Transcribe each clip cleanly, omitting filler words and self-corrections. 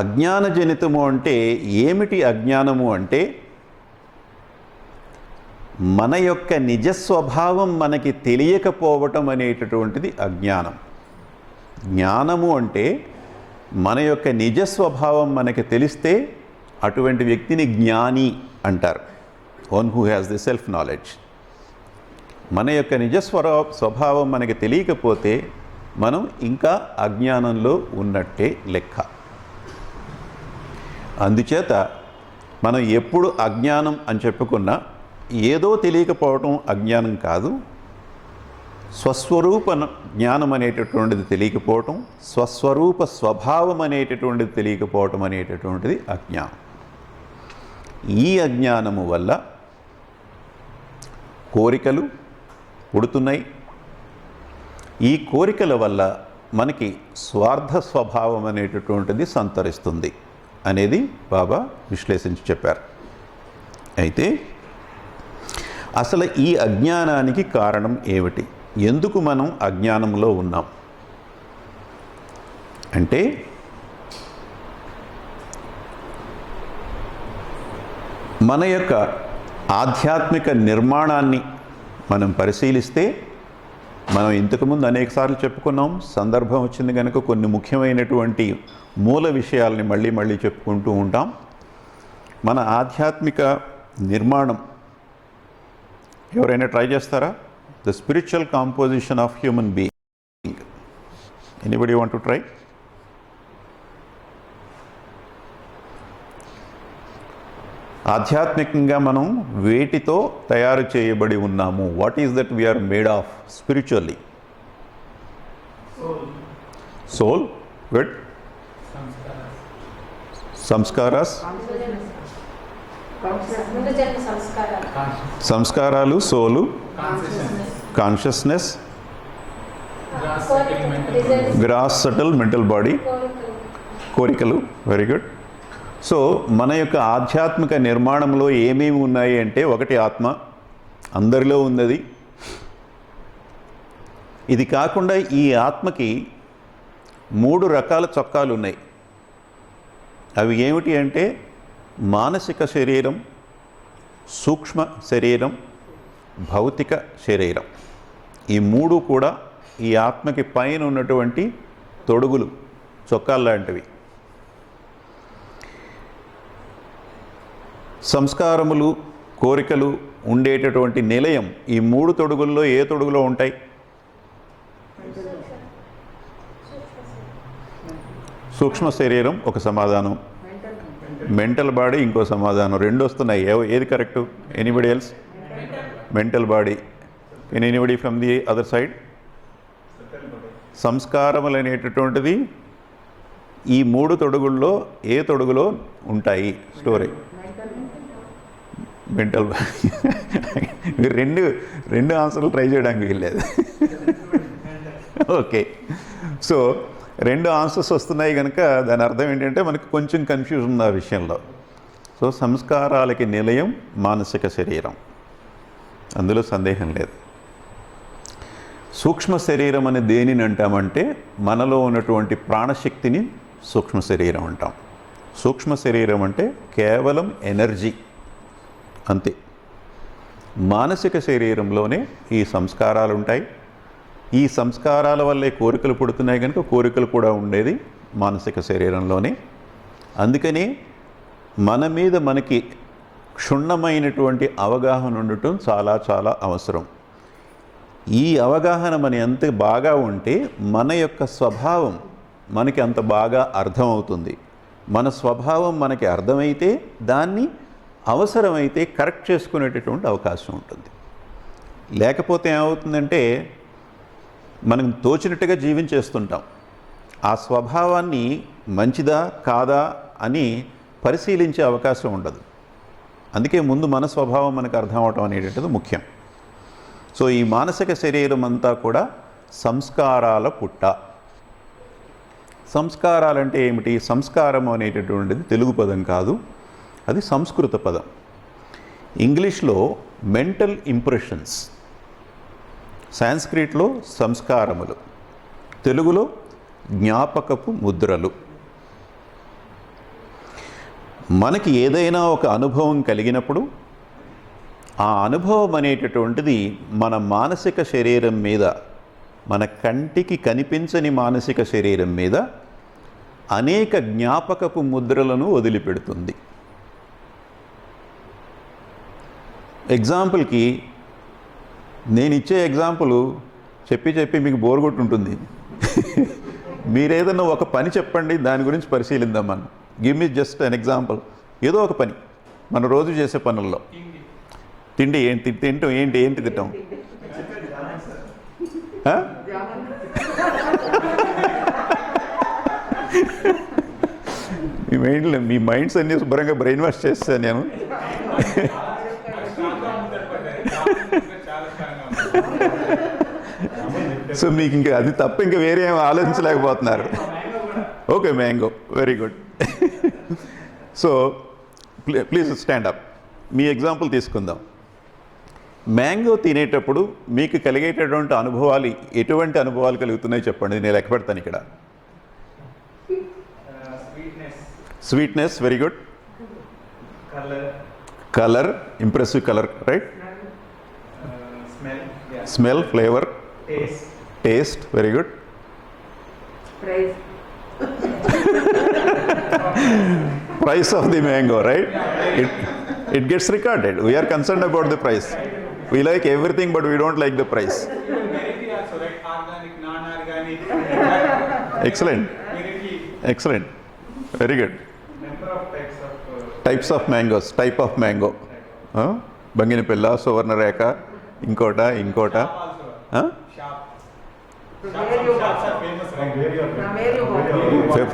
అజ్ఞానజనితము అంటే ఏమిటి అజ్ఞానము అంటే మన యొక్క నిజస్వభావం మనకి తెలియకపోవటం అనేటటువంటిది అజ్ఞానం. జ్ఞానము అంటే మన యొక్క నిజస్వభావం మనకి తెలిస్తే అటువంటి వ్యక్తిని జ్ఞాని అంటారు. One who has the self knowledge. మన యొక్క స్వభావం మనకి తెలియకపోతే మనం ఇంకా అజ్ఞానంలో ఉన్నట్టే లెక్క. అందుచేత మనం ఎప్పుడు అజ్ఞానం అని చెప్పుకున్నా ఏదో తెలియకపోవటం అజ్ఞానం కాదు. స్వస్వరూప జ్ఞానం అనేటటువంటిది తెలియకపోవటం, స్వస్వరూప స్వభావం అనేటటువంటిది తెలియకపోవటం అనేటటువంటిది అజ్ఞానం. ఈ అజ్ఞానము వల్ల కోరికలు పుడుతున్నాయి. ఈ కోరికల వల్ల మనకి స్వార్థ స్వభావం అనేటటువంటిది సంతరిస్తుంది అనేది బాబా విశ్లేషించి చెప్పారు. అయితే అసలు ఈ అజ్ఞానానికి కారణం ఏమిటి? ఎందుకు మనం అజ్ఞానంలో ఉన్నాం అంటే మన యొక్క ఆధ్యాత్మిక నిర్మాణాన్ని మనం పరిశీలిస్తే, మనం ఇంతకుముందు అనేకసార్లు చెప్పుకున్నాం, సందర్భం వచ్చింది కనుక కొన్ని ముఖ్యమైనటువంటి మూల విషయాల్ని మళ్ళీ మళ్ళీ చెప్పుకుంటూ ఉంటాం. మన ఆధ్యాత్మిక నిర్మాణం ఎవరైనా ట్రై చేస్తారా? The spiritual composition of human being. Anybody want to try? ఆధ్యాత్మికంగా మనం వేటితో తయారు చేయబడి ఉన్నాము? What is that we are made of spiritually? Soul. Good. Samskaras. సంస్కారాలు, soul, consciousness, gross subtle mental body, కోరికలు. Very good. సో మన యొక్క ఆధ్యాత్మిక నిర్మాణంలో ఏమేమి ఉన్నాయి అంటే, ఒకటి ఆత్మ, అందరిలో ఉన్నది. ఇది కాకుండా ఈ ఆత్మకి 3 రకాల చొక్కాలు ఉన్నాయి. అవి ఏమిటి అంటే మానసిక శరీరం, సూక్ష్మ శరీరం, భౌతిక శరీరం. ఈ 3 కూడా ఈ ఆత్మకి పైన ఉన్నటువంటి తొడుగులు, చొక్కాలు లాంటివి. సంస్కారములు, కోరికలు ఉండేటటువంటి నిలయం ఈ 3 తొడుగుల్లో ఏ తొడుగులో ఉంటాయి? సూక్ష్మ శరీరం ఒక సమాధానం, మెంటల్ బాడీ ఇంకో సమాధానం. 2 వస్తున్నాయి. ఏది correct? Anybody else? Mental body. Can anybody from the other side? సంస్కారములు అనేటటువంటిది ఈ 3 తొడుగుల్లో ఏ తొడుగులో ఉంటాయి? స్టోరీ. మెంటల్. మీరు రెండు ఆన్సర్లు ట్రై చేయడానికి వీల్లేదు. ఓకే. సో 2 ఆన్సర్స్ వస్తున్నాయి కనుక దాని అర్థం ఏంటంటే మనకు కొంచెం కన్ఫ్యూజన్ ఉంది ఆ విషయంలో. సో సంస్కారాలకి నిలయం మానసిక శరీరం, అందులో సందేహం లేదు. సూక్ష్మ శరీరం అని దేనిని అంటామంటే మనలో ఉన్నటువంటి ప్రాణశక్తిని సూక్ష్మ శరీరం అంటాం. సూక్ష్మ శరీరం అంటే కేవలం ఎనర్జీ అంతే. మానసిక శరీరంలోనే ఈ సంస్కారాలు ఉంటాయి. ఈ సంస్కారాల వల్లే కోరికలు పుడుతున్నాయి కనుక కోరికలు కూడా ఉండేది మానసిక శరీరంలోనే. అందుకని మన మీద మనకి క్షుణ్ణమైనటువంటి అవగాహన ఉండటం చాలా చాలా అవసరం. ఈ అవగాహన మన ఎంత బాగా ఉంటే మన యొక్క స్వభావం మనకి అంత బాగా అర్థమవుతుంది. మన స్వభావం మనకి అర్థమైతే దాన్ని అవసరమైతే కరెక్ట్ చేసుకునేటటువంటి అవకాశం ఉంటుంది. లేకపోతే ఏమవుతుందంటే మనం తోచినట్టుగా జీవించేస్తుంటాం. ఆ స్వభావాన్ని మంచిదా కాదా అని పరిశీలించే అవకాశం ఉండదు. అందుకే ముందు మన స్వభావం మనకు అర్థం అవటం అనేటది ముఖ్యం. సో ఈ మానసిక శరీరం అంతా కూడా సంస్కారాల పుట్ట. సంస్కారాలంటే ఏమిటి? సంస్కారం అనేటటువంటిది తెలుగు పదం కాదు, అది సంస్కృత పదం. ఇంగ్లీష్లో మెంటల్ ఇంప్రెషన్స్, సాంస్క్రిట్లో సంస్కారములు, తెలుగులో జ్ఞాపకపు ముద్రలు. మనకి ఏదైనా ఒక అనుభవం కలిగినప్పుడు ఆ అనుభవం అనేటటువంటిది మన మానసిక శరీరం మీద, మన కంటికి కనిపించని మానసిక శరీరం మీద అనేక జ్ఞాపకపు ముద్రలను వదిలిపెడుతుంది. ఎగ్జాంపుల్కి నేను ఇచ్చే ఎగ్జాంపుల్ చెప్పి మీకు బోర్ కొట్టుంటుంది. మీరేదన్నా ఒక పని చెప్పండి, దాని గురించి పరిశీలిద్దాం మనం. Give me just an example. ఏదో ఒక పని మన రోజు చేసే పనుల్లో. తిండి ఏంటి తింటాం, ఏంటి తింటాం? మీ మైండ్స్ అన్ని శుభ్రంగా బ్రెయిన్ వాష్ చేస్తాను నేను. సో మీకు ఇంకా అది తప్ప ఇంకా వేరే ఏం ఆలోచించలేకపోతున్నారు. Okay, mango, very good. So please stand up. మీ ఎగ్జాంపుల్ తీసుకుందాం. మ్యాంగో తినేటప్పుడు మీకు కలిగేటటువంటి అనుభవాలు, ఎటువంటి అనుభవాలు కలుగుతున్నాయో చెప్పండి, నేను లెక్క పెడతాను ఇక్కడ. Sweetness, very good. Colour, impressive colour, right. Smell, flavour, taste, very good. Price of the mango, right? It gets recorded. We are concerned about the price. We like everything, but we don't like the price. Excellent. Very good. Types of mangoes. Type of mango. Banginipilla, Suvarnareka, Inkota.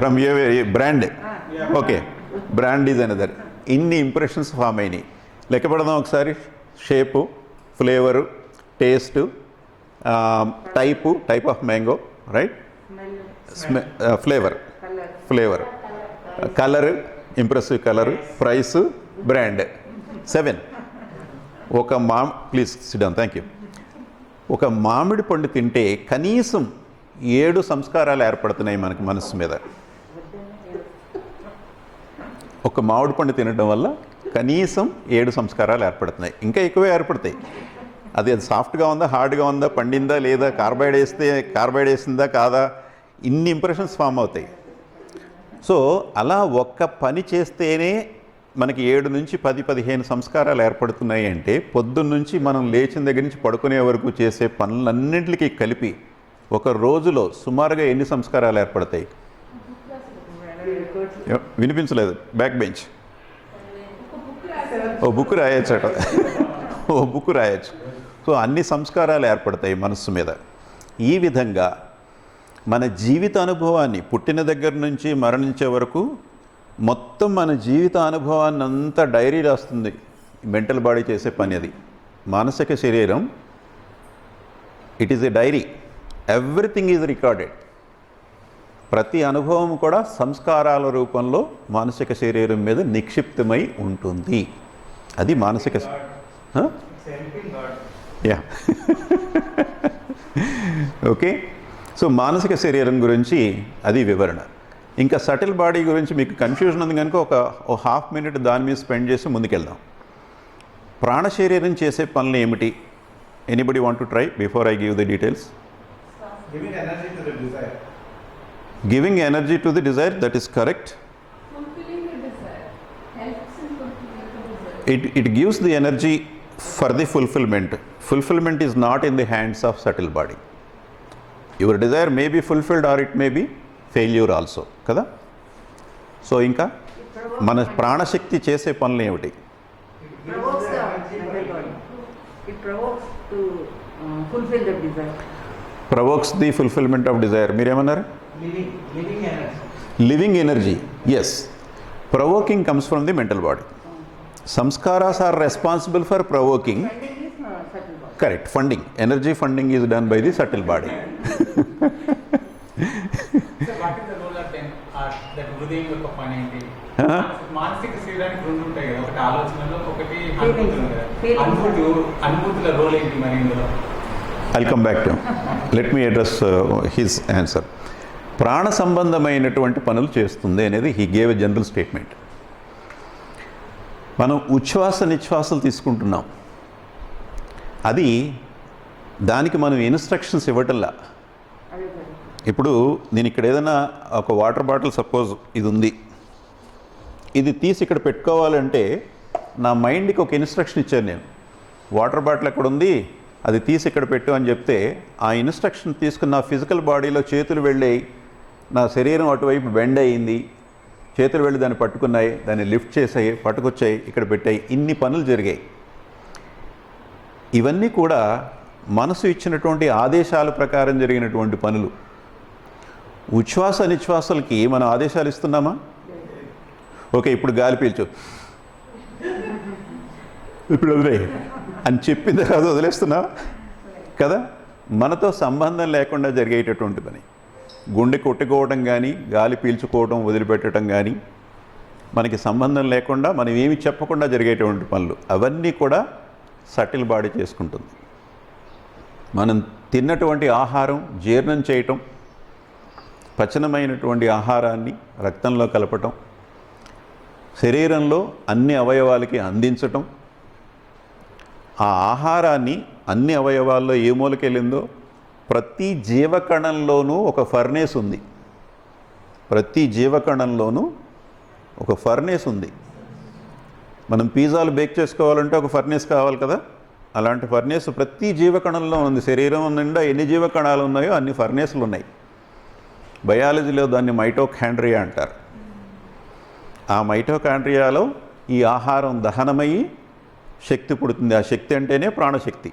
From your brand. Okay, brand is another. ఇన్ని impressions form అయినాయి. లెక్క పెడదాం ఒకసారి. Shape, flavour, taste, type of mango, right. Flavour, colour, impressive colour, price, brand. 7. Please SIT down, thank you. ఒక మామిడి పండు తింటే కనీసం 7 సంస్కారాలు ఏర్పడుతున్నాయి మనకి మనసు మీద. ఒక మామిడి పండు తినడం వల్ల కనీసం 7 సంస్కారాలు ఏర్పడుతున్నాయి. ఇంకా ఎక్కువే ఏర్పడతాయి. అది సాఫ్ట్గా ఉందా, హార్డ్గా ఉందా, పండిందా లేదా, కార్బైడ్ వేసిందా కాదా, ఇన్ని ఇంప్రెషన్స్ ఫామ్ అవుతాయి. సో అలా ఒక్క పని చేస్తేనే మనకి 7 నుంచి 10-15 సంస్కారాలు ఏర్పడుతున్నాయి. అంటే పొద్దున్నుంచి మనం లేచిన దగ్గర నుంచి పడుకునే వరకు చేసే పనులన్నింటికి కలిపి ఒక రోజులో సుమారుగా ఎన్ని సంస్కారాలు ఏర్పడతాయి? వినిపించలేదు, బ్యాక్ బెంచ్. ఓ బుక్ రాయొచ్చు. సో అన్ని సంస్కారాలు ఏర్పడతాయి మనస్సు మీద. ఈ విధంగా మన జీవిత అనుభవాన్ని, పుట్టిన దగ్గర నుంచి మరణించే వరకు మొత్తం మన జీవిత అనుభవాన్ని అంతా డైరీ రాస్తుంది. మెంటల్ బాడీ చేసే పని అది. మానసిక శరీరం, it is a diary. Everything is recorded. ప్రతి అనుభవం కూడా సంస్కారాల రూపంలో మానసిక శరీరం మీద నిక్షిప్తమై ఉంటుంది. అది మానసిక. Yeah, okay. సో మానసిక శరీరం గురించి అది వివరణ. ఇంకా సటిల్ బాడీ గురించి మీకు కన్ఫ్యూజన్ ఉంది కనుక ఒక ½ మినిట్ దాని మీద స్పెండ్ చేసి ముందుకెళ్దాం. ప్రాణ శరీరం చేసే పనులు ఏమిటి? Anybody want to try before I give the details? Giving energy to the desire, that is correct. Fulfilling the desire helps in fulfilling the desire. It gives the energy for the fulfillment. Fulfillment is not in the hands of subtle body. Your desire may be fulfilled or it may be failure also, kada? So ఇంకా మన ప్రాణశక్తి చేసే పనులు ఏమిటి? It provokes to fulfill the desire. Provokes the fulfillment of desire. మీరేమన్నారు? Living energy. Yes. Provoking comes from the mental body. Samskaras are responsible for provoking. Funding is subtle body. Correct. Funding. Energy funding is done by the subtle body. So what is the role of them? That హృదయం యొక్క పని ఏంటి? మానసిక శరీరానికి 2 ఉంటాయి కదా, ఒకటి ఆలోచనలో, ఒకటి అనుభూతుల రోల్ ఏంటి మరి ఇందులో? I'll come back to him. Let me address his answer. ప్రాణ సంబంధమైనటువంటి పనులు చేస్తుంది అనేది he gave a general statement. మనం ఉచ్ఛ్వాస నిశ్వాసాలు తీసుకుంటున్నాం. అది దానికి మనం ఇన్స్ట్రక్షన్స్ ఇవ్వటంలా. అదే సార్. ఇప్పుడు నేను ఇక్కడ ఏదైనా ఒక వాటర్ బాటిల్ సపోజ్ ఇది ఉంది, ఇది తీసి ఇక్కడ పెట్టుకోవాలంటే నా మైండ్కి ఒక ఇన్స్ట్రక్షన్ ఇచ్చాను నేను. వాటర్ బాటిల్ ఎక్కడ ఉంది, అది తీసి ఇక్కడ పెట్టు అని చెప్తే ఆ ఇన్స్ట్రక్షన్ తీసుకున్న నా ఫిజికల్ బాడీలో చేతులు వెళ్ళాయి, నా శరీరం అటువైపు బెండ్ అయ్యింది, చేతులు వెళ్ళి దాన్ని పట్టుకున్నాయి, దాన్ని లిఫ్ట్ చేసాయి, పట్టుకొచ్చాయి, ఇక్కడ పెట్టాయి, ఇన్ని పనులు జరిగాయి. ఇవన్నీ కూడా మనసు ఇచ్చినటువంటి ఆదేశాల ప్రకారం జరిగినటువంటి పనులు. ఉచ్ఛ్వాస నిశ్వాసాలకి మనం ఆదేశాలు ఇస్తున్నామా? ఓకే, ఇప్పుడు గాలి పీల్చు, ఇప్పుడు వదిలే అని చెప్పిన తర్వాత వదిలేస్తున్నా కదా. మనతో సంబంధం లేకుండా జరిగేటటువంటి పని. గుండె కొట్టుకోవడం కానీ, గాలి పీల్చుకోవడం వదిలిపెట్టడం కానీ, మనకి సంబంధం లేకుండా మనం ఏమి చెప్పకుండా జరిగేటువంటి పనులు అవన్నీ కూడా సటిల్ బాడీ చేసుకుంటుంది. మనం తిన్నటువంటి ఆహారం జీర్ణం చేయటం, పచనమైనటువంటి ఆహారాన్ని రక్తంలో కలపటం, శరీరంలో అన్ని అవయవాలకి అందించటం, ఆ ఆహారాన్ని అన్ని అవయవాల్లో ఏ మూలకెళ్ళిందో ప్రతి జీవకణంలోనూ ఒక ఫర్నేస్ ఉంది. ప్రతి జీవకణంలోనూ ఒక ఫర్నేస్ ఉంది. మనం పిజ్జాలు బేక్ చేసుకోవాలంటే ఒక ఫర్నేస్ కావాలి కదా, అలాంటి ఫర్నేస్ ప్రతి జీవకణంలో ఉంది. శరీరం నిండా ఎన్ని జీవకణాలు ఉన్నాయో అన్ని ఫర్నేసులు ఉన్నాయి. బయాలజీలో దాన్ని మైటోకాండ్రియా అంటారు. ఆ మైటోకాండ్రియాలో ఈ ఆహారం దహనమయ్యి శక్తి పుడుతుంది. ఆ శక్తి అంటేనే ప్రాణశక్తి.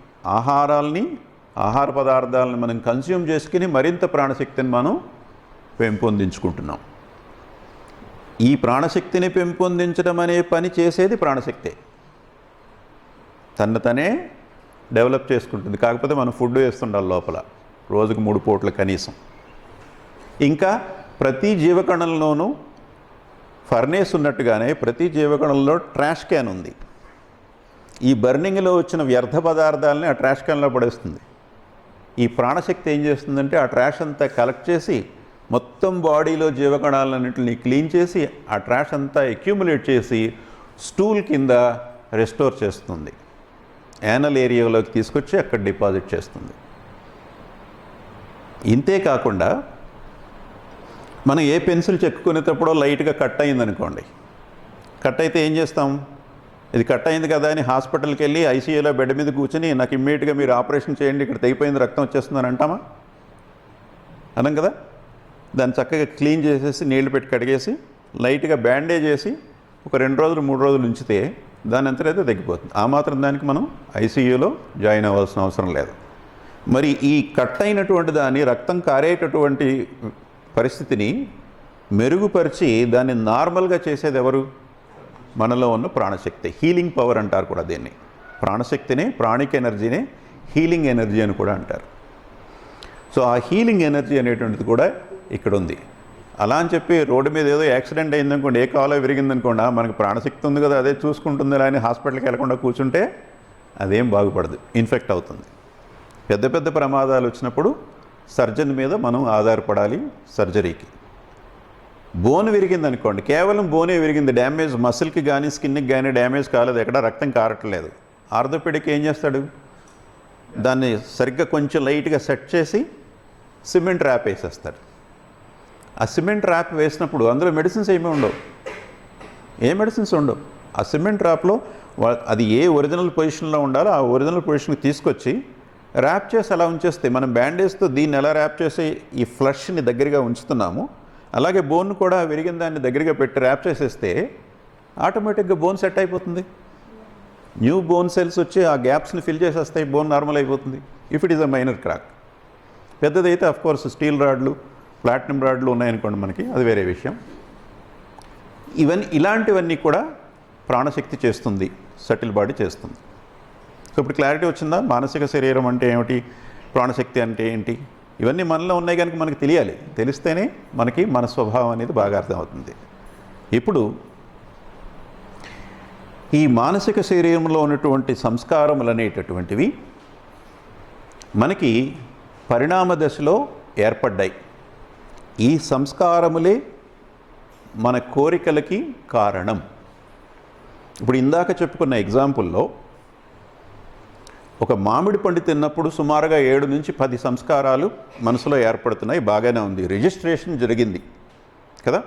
ఆహార పదార్థాలను మనం కన్స్యూమ్ చేసుకుని మరింత ప్రాణశక్తిని మనం పెంపొందించుకుంటున్నాం. ఈ ప్రాణశక్తిని పెంపొందించడం అనే పని చేసేది ప్రాణశక్తే. తనే డెవలప్ చేసుకుంటుంది. కాకపోతే మనం ఫుడ్ వేస్తుండాలి లోపల, రోజుకు 3 పూటలు కనీసం. ఇంకా ప్రతి జీవకణంలోనూ ఫర్నేస్ ఉన్నట్టుగానే ప్రతి జీవకణంలో ట్రాష్ క్యాన్ ఉంది. ఈ బర్నింగ్లో వచ్చిన వ్యర్థ పదార్థాలని ఆ ట్రాష్ క్యాన్లో పడేస్తుంది. ఈ ప్రాణశక్తి ఏం చేస్తుందంటే ఆ ట్రాష్ అంతా కలెక్ట్ చేసి మొత్తం బాడీలో జీవకణాలన్నింటినీ క్లీన్ చేసి ఆ ట్రాష్ అంతా అక్యూములేట్ చేసి స్టూల్ కింద రెస్టోర్ చేస్తుంది. యానల్ ఏరియాలోకి తీసుకొచ్చి అక్కడ డిపాజిట్ చేస్తుంది. ఇంతే కాకుండా మనం ఏ పెన్సిల్ చెక్కుకునేటప్పుడో లైట్గా కట్ అయిందనుకోండి, కట్ అయితే ఏం చేస్తాం? ఇది కట్ అయింది కదా అని హాస్పిటల్కి వెళ్ళి ఐసీయూలో బెడ్ మీద కూర్చొని నాకు ఇమ్మీడియట్గా మీరు ఆపరేషన్ చేయండి, ఇక్కడ తెగిపోయింది, రక్తం వచ్చేస్తుందని అంటామా? అనం కదా. దాన్ని చక్కగా క్లీన్ చేసేసి నీళ్లు పెట్టి కడిగేసి లైట్గా బ్యాండేజ్ చేసి ఒక 2 రోజులు 3 రోజులు ఉంచితే దాని అంతటైతే తగ్గిపోతుంది. ఆ మాత్రం దానికి మనం ఐసీయూలో జాయిన్ అవ్వాల్సిన అవసరం లేదు. మరి ఈ కట్ అయినటువంటి దాన్ని రక్తం కారేటటువంటి పరిస్థితిని మెరుగుపరిచి దాన్ని నార్మల్గా చేసేది ఎవరు? మనలో ఉన్న ప్రాణశక్తి. హీలింగ్ పవర్ అంటారు కూడా దీన్ని. ప్రాణశక్తినే, ప్రాణిక్ ఎనర్జీనే హీలింగ్ ఎనర్జీ అని కూడా అంటారు. సో ఆ హీలింగ్ ఎనర్జీ అనేటువంటిది కూడా ఇక్కడ ఉంది. అలా అని చెప్పి రోడ్డు మీద ఏదో యాక్సిడెంట్ అయిందనుకోండి, ఏ కాలో విరిగిందనుకోండి, మనకి ప్రాణశక్తి ఉంది కదా అదే చూసుకుంటుంది అని హాస్పిటల్కి వెళ్ళకుండా కూర్చుంటే అదేం బాగుపడదు, ఇన్ఫెక్ట్ అవుతుంది. పెద్ద పెద్ద ప్రమాదాలు వచ్చినప్పుడు సర్జన్ మీద మనం ఆధారపడాలి సర్జరీకి. బోన్ విరిగిందనుకోండి, కేవలం బోనే విరిగింది, డ్యామేజ్ మసిల్కి కానీ స్కిన్కి కానీ డ్యామేజ్ కాలేదు, ఎక్కడ రక్తం కారట్లేదు. ఆర్థోపెడిక్ ఏం చేస్తాడు? దాన్ని సరిగ్గా కొంచెం లైట్గా సెట్ చేసి సిమెంట్ ర్యాప్ వేసేస్తాడు. ఆ సిమెంట్ ర్యాప్ వేసినప్పుడు అందులో మెడిసిన్స్ ఏమీ ఉండవు, ఏ మెడిసిన్స్ ఉండవు. ఆ సిమెంట్ ర్యాప్లో అది ఏ ఒరిజినల్ పొజిషన్లో ఉండాలో ఆ ఒరిజినల్ పొజిషన్కి తీసుకొచ్చి ర్యాప్ చేసి అలా ఉంచేస్తే, మనం బ్యాండేజ్తో దీన్ని ఎలా ర్యాప్ చేసి ఈ ఫ్లష్ని దగ్గరగా ఉంచుతున్నాము, అలాగే బోన్ కూడా విరిగిన దాన్ని దగ్గరగా పెట్టి ర్యాప్ చేసేస్తే ఆటోమేటిక్గా బోన్ సెట్ అయిపోతుంది. న్యూ బోన్ సెల్స్ వచ్చి ఆ గ్యాప్స్ని ఫిల్ చేసేస్తాయి, బోన్ నార్మల్ అయిపోతుంది. If it is a minor crack. పెద్దదైతే అఫ్కోర్స్ స్టీల్ రాడ్లు, ప్లాటినం రాడ్లు ఉన్నాయనుకోండి మనకి, అది వేరే విషయం. ఇలాంటివన్నీ కూడా ప్రాణశక్తి చేస్తుంది, సటిల్ బాడీ చేస్తుంది. సో ఇప్పుడు క్లారిటీ వచ్చిందా? మానసిక శరీరం అంటే ఏమిటి, ప్రాణశక్తి అంటే ఏంటి, ఇవన్నీ మనలో ఉన్నాయి కనుక మనకు తెలియాలి. తెలిస్తేనే మనకి మన స్వభావం అనేది బాగా అర్థమవుతుంది. ఇప్పుడు ఈ మానసిక శరీరంలో ఉన్నటువంటి సంస్కారములు అనేటటువంటివి మనకి పరిణామ దశలో ఏర్పడ్డాయి. ఈ సంస్కారములే మన కోరికలకి కారణం. ఇప్పుడు ఇందాక చెప్పుకున్న ఎగ్జాంపుల్లో ఒక మామిడి పండు తిన్నప్పుడు సుమారుగా 7 నుంచి 10 సంస్కారాలు మనసులో ఏర్పడుతున్నాయి, బాగానే ఉంది, రిజిస్ట్రేషన్ జరిగింది కదా.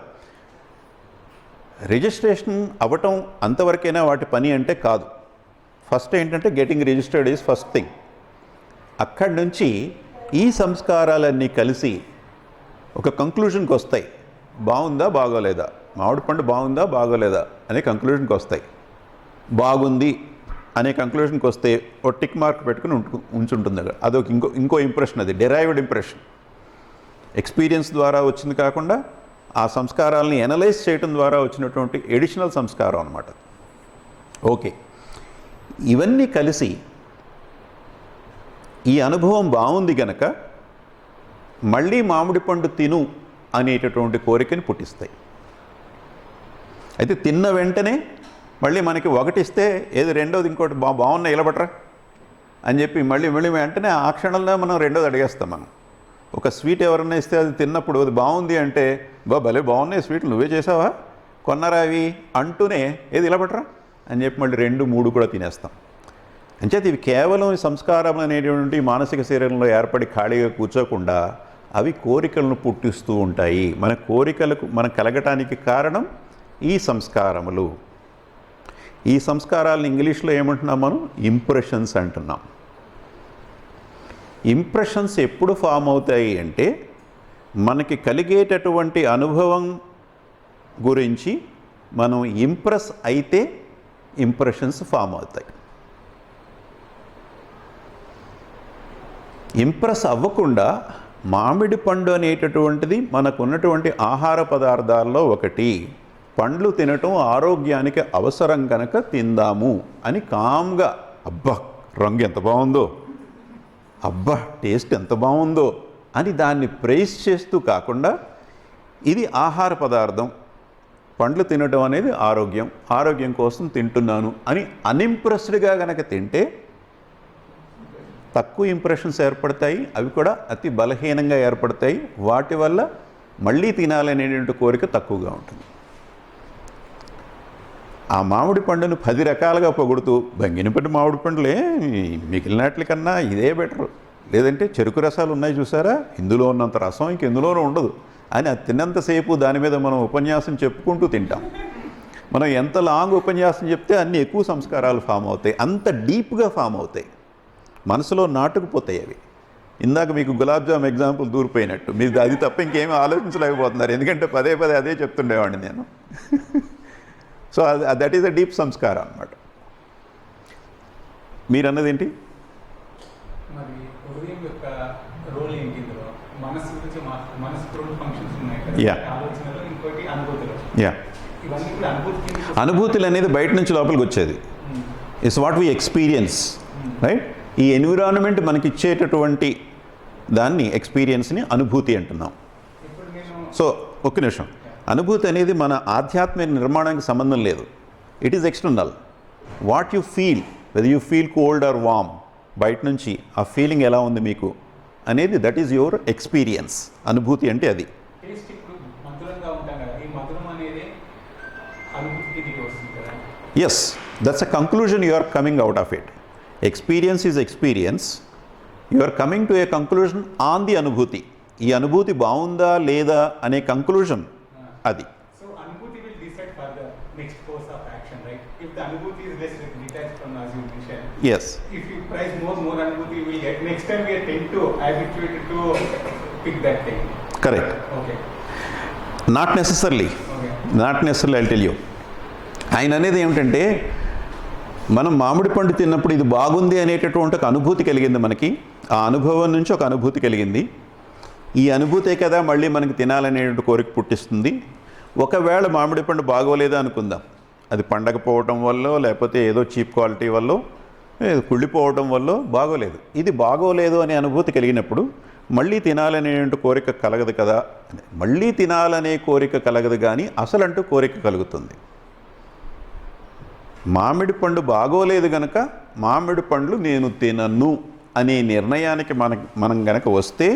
రిజిస్ట్రేషన్ అవ్వటం అంతవరకైనా వాటి పని అంటే కాదు. ఫస్ట్ ఏంటంటే getting registered is first thing. అక్కడి నుంచి ఈ సంస్కారాలన్నీ కలిసి ఒక కంక్లూజన్కి వస్తాయి, బాగుందా బాగోలేదా, మామిడి పండు బాగుందా బాగోలేదా అనే కంక్లూజన్కి వస్తాయి. బాగుంది అనే కంక్లూజన్కి వస్తే ఒక టిక్ మార్క్ పెట్టుకుని ఉంచుంటుంది అక్కడ. అదొక ఇంకో ఇంప్రెషన్, అది డెరైవ్డ్ ఇంప్రెషన్. ఎక్స్పీరియన్స్ ద్వారా వచ్చింది కాకుండా ఆ సంస్కారాలని ఎనలైజ్ చేయడం ద్వారా వచ్చినటువంటి ఎడిషనల్ సంస్కారం అన్నమాట. ఓకే, ఇవన్నీ కలిసి ఈ అనుభవం బాగుంది గనక మళ్ళీ మామిడి పండు తిను అనేటటువంటి కోరికని పుట్టిస్తాయి. అయితే తిన్న వెంటనే మళ్ళీ మనకి ఒకటిస్తే ఏది రెండోది ఇంకోటి బాగున్నాయి ఇలబట్రా అని చెప్పి మళ్ళీ వెంటనే ఆ క్షణంలో మనం రెండోది అడిగేస్తాం. మనం ఒక స్వీట్ ఎవరన్నా ఇస్తే అది తిన్నప్పుడు అది బాగుంది అంటే భలే బాగున్నాయి స్వీట్లు, నువ్వే చేసావా, కొన్నారా అవి అంటూనే ఏది ఇలబట్రా అని చెప్పి మళ్ళీ 2, 3 కూడా తినేస్తాం. అంచేత ఇవి కేవలం సంస్కారం అనేటువంటి మానసిక శరీరంలో ఏర్పడి ఖాళీగా కూర్చోకుండా అవి కోరికలను పుట్టిస్తూ ఉంటాయి. మన కోరికలకు మనం కలగటానికి కారణం ఈ సంస్కారములు. ఈ సంస్కారాలను ఇంగ్లీష్లో ఏమంటున్నాం మనం? ఇంప్రెషన్స్ అంటున్నాం. ఇంప్రెషన్స్ ఎప్పుడు ఫామ్ అవుతాయి అంటే మనకి కలిగేటటువంటి అనుభవం గురించి మనం ఇంప్రెస్ అయితే ఇంప్రెషన్స్ ఫామ్ అవుతాయి. ఇంప్రెస్ అవ్వకుండా మామిడి పండు అనేటటువంటిది మనకున్నటువంటి ఆహార పదార్థాల్లో ఒకటి, పండ్లు తినటం ఆరోగ్యానికి అవసరం కనుక తిందాము అని కామ్గా, అబ్బా రంగు ఎంత బాగుందో, అబ్బా టేస్ట్ ఎంత బాగుందో అని దాన్ని ప్రైజ్ చేస్తూ కాకుండా ఇది ఆహార పదార్థం, పండ్లు తినటం అనేది ఆరోగ్యం కోసం తింటున్నాను అని అన్ఇంప్రెస్డ్గా కనుక తింటే తక్కువ ఇంప్రెషన్స్ ఏర్పడతాయి. అవి కూడా అతి బలహీనంగా ఏర్పడతాయి. వాటి వల్ల మళ్ళీ తినాలనేటువంటి కోరిక తక్కువగా ఉంటుంది. ఆ మామిడి పండును 10 రకాలుగా పొగుడుతూ బంగినపట్టి మామిడి పండులే మిగిలినట్ల కన్నా ఇదే బెటరు, లేదంటే చెరుకు రసాలు ఉన్నాయి చూసారా, ఇందులో ఉన్నంత రసం ఇంకెందులోనూ ఉండదు అని అది తిన్నంతసేపు దాని మీద మనం ఉపన్యాసం చెప్పుకుంటూ తింటాం. మనం ఎంత లాంగ్ ఉపన్యాసం చెప్తే అన్ని ఎక్కువ సంస్కారాలు ఫామ్ అవుతాయి, అంత డీప్గా ఫామ్ అవుతాయి, మనసులో నాటుకుపోతాయి అవి. ఇందాక మీకు గులాబ్ జామ్ ఎగ్జాంపుల్ దూరిపోయినట్టు మీరు అది తప్ప ఇంకేమీ ఆలోచించలేకపోతున్నారు, ఎందుకంటే పదే అదే చెప్తుండేవాడిని నేను. So that is a deep సంస్కారం అన్నమాట. మీరు అన్నది ఏంటి? మరి హృదయం యొక్క రోల్ ఏంటి ఇందులో? మనసు గురించి మనసు 2 ఫంక్షన్స్ ఉన్నాయి కదా, ఆలోచనలు, ఇంకోటి అనుభూతులు. ఇవన్నీ కూడా అనుభూతులు అనేది బయట నుంచి లోపలికి వచ్చేది. It's what we experience, right? ఈ ఎన్విరాన్మెంట్ మనకి ఇచ్చేటటువంటి దాన్ని ఎక్స్పీరియన్స్ని అనుభూతి అంటున్నాం. సో ఒక్క నిమిషం, అనుభూతి అనేది మన ఆధ్యాత్మిక నిర్మాణానికి సంబంధం లేదు. It is external. What you feel, whether you feel cold or warm, బయట నుంచి ఆ ఫీలింగ్ ఎలా ఉంది మీకు అనేది దట్ ఈజ్ యువర్ ఎక్స్పీరియన్స్. అనుభూతి అంటే అది. Yes, that's a conclusion you are coming out of it. Experience is experience, you are coming to a conclusion on the అనుభూతి. ఈ అనుభూతి బాగుందా లేదా అనే కంక్లూజన్ అది. So Anubhuti will decide further next course of action, right? If the Anubhuti is less detached from, as you mentioned. Yes. If you price more Anubhuti you will get. Next time we are tend to habituated to pick that thing. Correct. Okay. Not necessarily. Okay. Not necessarily, I'll tell you. ఆయన అనేది ఏమిటంటే మనం మామిడి పండు తిన్నప్పుడు ఇది బాగుంది అనేటటువంటి ఒక అనుభూతి కలిగింది మనకి. ఆ అనుభవం నుంచి ఒక అనుభూతి కలిగింది. ఈ అనుభూతే కదా మళ్ళీ మనకి తినాలనేటువంటి కోరిక పుట్టిస్తుంది. ఒకవేళ మామిడి పండు బాగోలేదా అనుకుందాం, అది పండకపోవటం వల్ల లేకపోతే ఏదో చీప్ క్వాలిటీ వల్ల కుళ్ళిపోవటం వల్ల బాగోలేదు. ఇది బాగోలేదు అనే అనుభూతి కలిగినప్పుడు మళ్ళీ తినాలనేటువంటి కోరిక కలగదు కదా. మళ్ళీ తినాలనే కోరిక కలగదు కానీ అసలంటూ కోరిక కలుగుతుంది. మామిడి పండు బాగోలేదు గనక మామిడి పండ్లు నేను తినను అనే నిర్ణయానికి మనం గనక వస్తే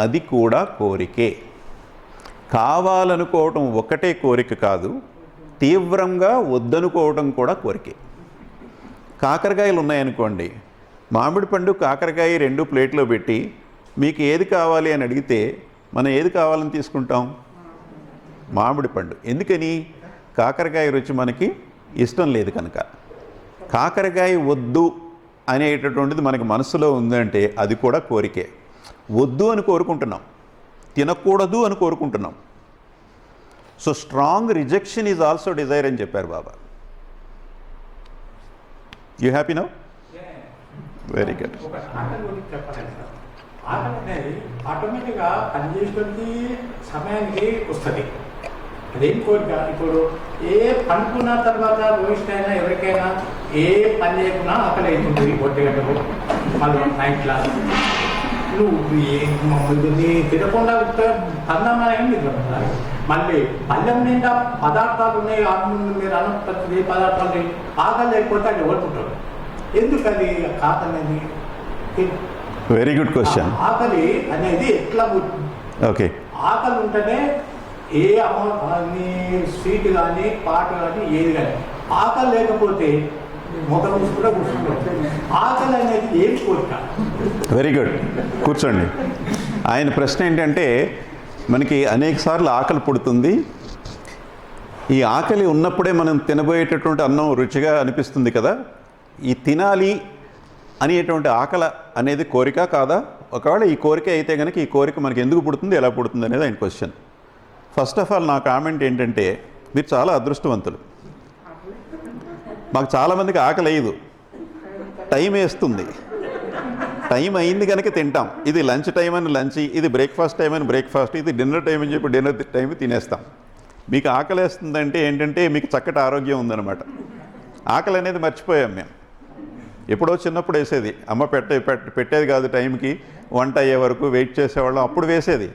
అది కూడా కోరికే. కావాలనుకోవటం ఒక్కటే కోరిక కాదు, తీవ్రంగా వద్దనుకోవడం కూడా కోరికే. కాకరకాయలు ఉన్నాయనుకోండి, మామిడి పండు కాకరకాయ 2 ప్లేట్లో పెట్టి మీకు ఏది కావాలి అని అడిగితే మనం ఏది కావాలని తీసుకుంటాం? మామిడి పండు. ఎందుకని? కాకరకాయ రుచి మనకి ఇష్టం లేదు కనుక. కాకరకాయ వద్దు అనేటటువంటిది మనకి మనసులో ఉందంటే అది కూడా కోరికే. వద్దు అని కోరుకుంటున్నాం, తినకూడదు అని కోరుకుంటున్నాం. So strong rejection is also desire అని చెప్పారు Baba. You happy now? Very good. ఒక ఆకలి గురించి చెప్పాలి సార్. ఆకలి అనేది ఆటోమేటిక్గా పనిచేసేటువంటి సమయానికి వస్తుంది. అదేం కోరిక? ఇప్పుడు ఏ పనుకున్న తర్వాత రోహిష్కైనా ఎవరికైనా ఏ పని చేయకున్నా ఆకలి అవుతుంది. 1 గంటకు మళ్ళీ 9 క్లాస్ నువ్వు నీ తినకుండా అన్నమని నిద్రపోతారు. మళ్ళీ పల్లెం నిండా పదార్థాలు ఉన్నాయి, మీరు అన్న పదార్థాలు ఆకలి లేకపోతే అది ఓడుకుంటారు. ఎందుకది కాకనేది? Very good question. ఆకలి అనేది ఎట్లా? ఓకే, ఆకలి ఉంటేనే ఏ అమౌంట్ స్వీట్ కానీ పాట కానీ ఏది కానీ. ఆకలి లేకపోతే మొదలు కూడా కూర్చుంటాం. ఆకలి అనేది ఏం కోరిక? వెరీ గుడ్, కూర్చోండి. ఆయన ప్రశ్న ఏంటంటే, మనకి అనేక సార్లు ఆకలి పుడుతుంది. ఈ ఆకలి ఉన్నప్పుడే మనం తినబోయేటటువంటి అన్నం రుచిగా అనిపిస్తుంది కదా. ఈ తినాలి అనేటువంటి ఆకలి అనేది కోరిక కాదా? ఒకవేళ ఈ కోరిక అయితే కనుక ఈ కోరిక మనకి ఎందుకు పుడుతుంది, ఎలా పుడుతుంది అనేది ఆయన క్వశ్చన్. ఫస్ట్ ఆఫ్ ఆల్ నా కామెంట్ ఏంటంటే, మీరు చాలా అదృష్టవంతులు. మాకు చాలామందికి ఆకలి అయ్యదు, టైం వేస్తుంది. టైం అయింది కనుక తింటాం. ఇది లంచ్ టైం అని లంచ్, ఇది బ్రేక్ఫాస్ట్ టైం అని బ్రేక్ఫాస్ట్, ఇది డిన్నర్ టైం అని చెప్పి డిన్నర్ టైం తినేస్తాం. మీకు ఆకలి వేస్తుందంటే ఏంటంటే మీకు చక్కటి ఆరోగ్యం ఉందన్నమాట. ఆకలి అనేది మర్చిపోయాం మేము. ఎప్పుడో చిన్నప్పుడు వేసేది, అమ్మ పెట్టేది కాదు టైంకి, వంట అయ్యే వరకు వెయిట్ చేసేవాళ్ళం, అప్పుడు వేసేది.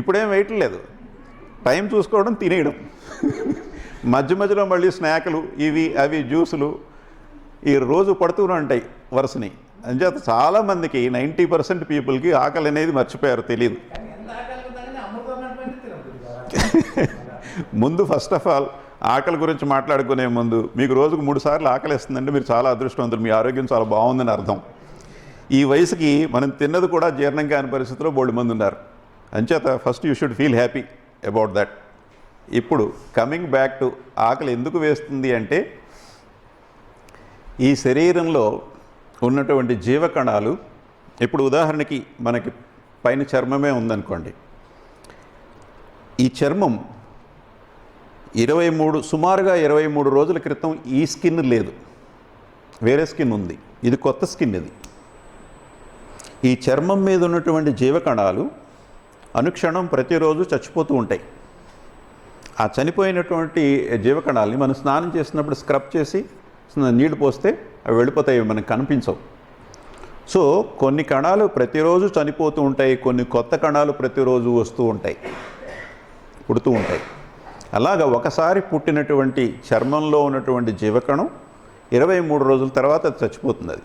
ఇప్పుడేం వెయిట్ లేదు, టైం చూసుకోవడం, తినేయడం. మధ్య మధ్యలో మళ్ళీ స్నాక్లు ఇవి అవి జ్యూసులు ఈ రోజు పడుతూనే ఉంటాయి వరుసని. అంచేత చాలామందికి 90% పీపుల్కి ఆకలి అనేది మర్చిపోయారు, తెలియదు. ముందు ఫస్ట్ ఆఫ్ ఆల్ ఆకలి గురించి మాట్లాడుకునే ముందు మీకు రోజుకు 3 సార్లు ఆకలి వేస్తుందంటే మీరు చాలా అదృష్టవంతులు, మీ ఆరోగ్యం చాలా బాగుందని అర్థం. ఈ వయసుకి మనం తిన్నది కూడా జీర్ణం కాని పరిస్థితిలో బోల్డ్ మంది ఉన్నారు. అంచేత first you should feel happy about that. ఇప్పుడు కమింగ్ బ్యాక్ టు ఆకలి ఎందుకు వేస్తుంది అంటే, ఈ శరీరంలో ఉన్నటువంటి జీవకణాలు, ఇప్పుడు ఉదాహరణకి మనకి పైన చర్మమే ఉందనుకోండి. ఈ చర్మం సుమారుగా 23 రోజుల క్రితం ఈ స్కిన్ లేదు, వేరే స్కిన్ ఉంది. ఇది కొత్త స్కిన్. ఇది ఈ చర్మం మీద ఉన్నటువంటి జీవకణాలు అనుక్షణం ప్రతిరోజు చచ్చిపోతూ ఉంటాయి. ఆ చనిపోయినటువంటి జీవకణాలని మనం స్నానం చేసినప్పుడు స్క్రబ్ చేసి నీళ్లు పోస్తే అవి వెళ్ళిపోతాయి, మనకు కనిపించవు. సో కొన్ని కణాలు ప్రతిరోజు చనిపోతూ ఉంటాయి, కొన్ని కొత్త కణాలు ప్రతిరోజు వస్తూ ఉంటాయి, పుడుతూ ఉంటాయి. అలాగా ఒకసారి పుట్టినటువంటి చర్మంలో ఉన్నటువంటి జీవకణం 23 రోజుల తర్వాత అది చచ్చిపోతుంది.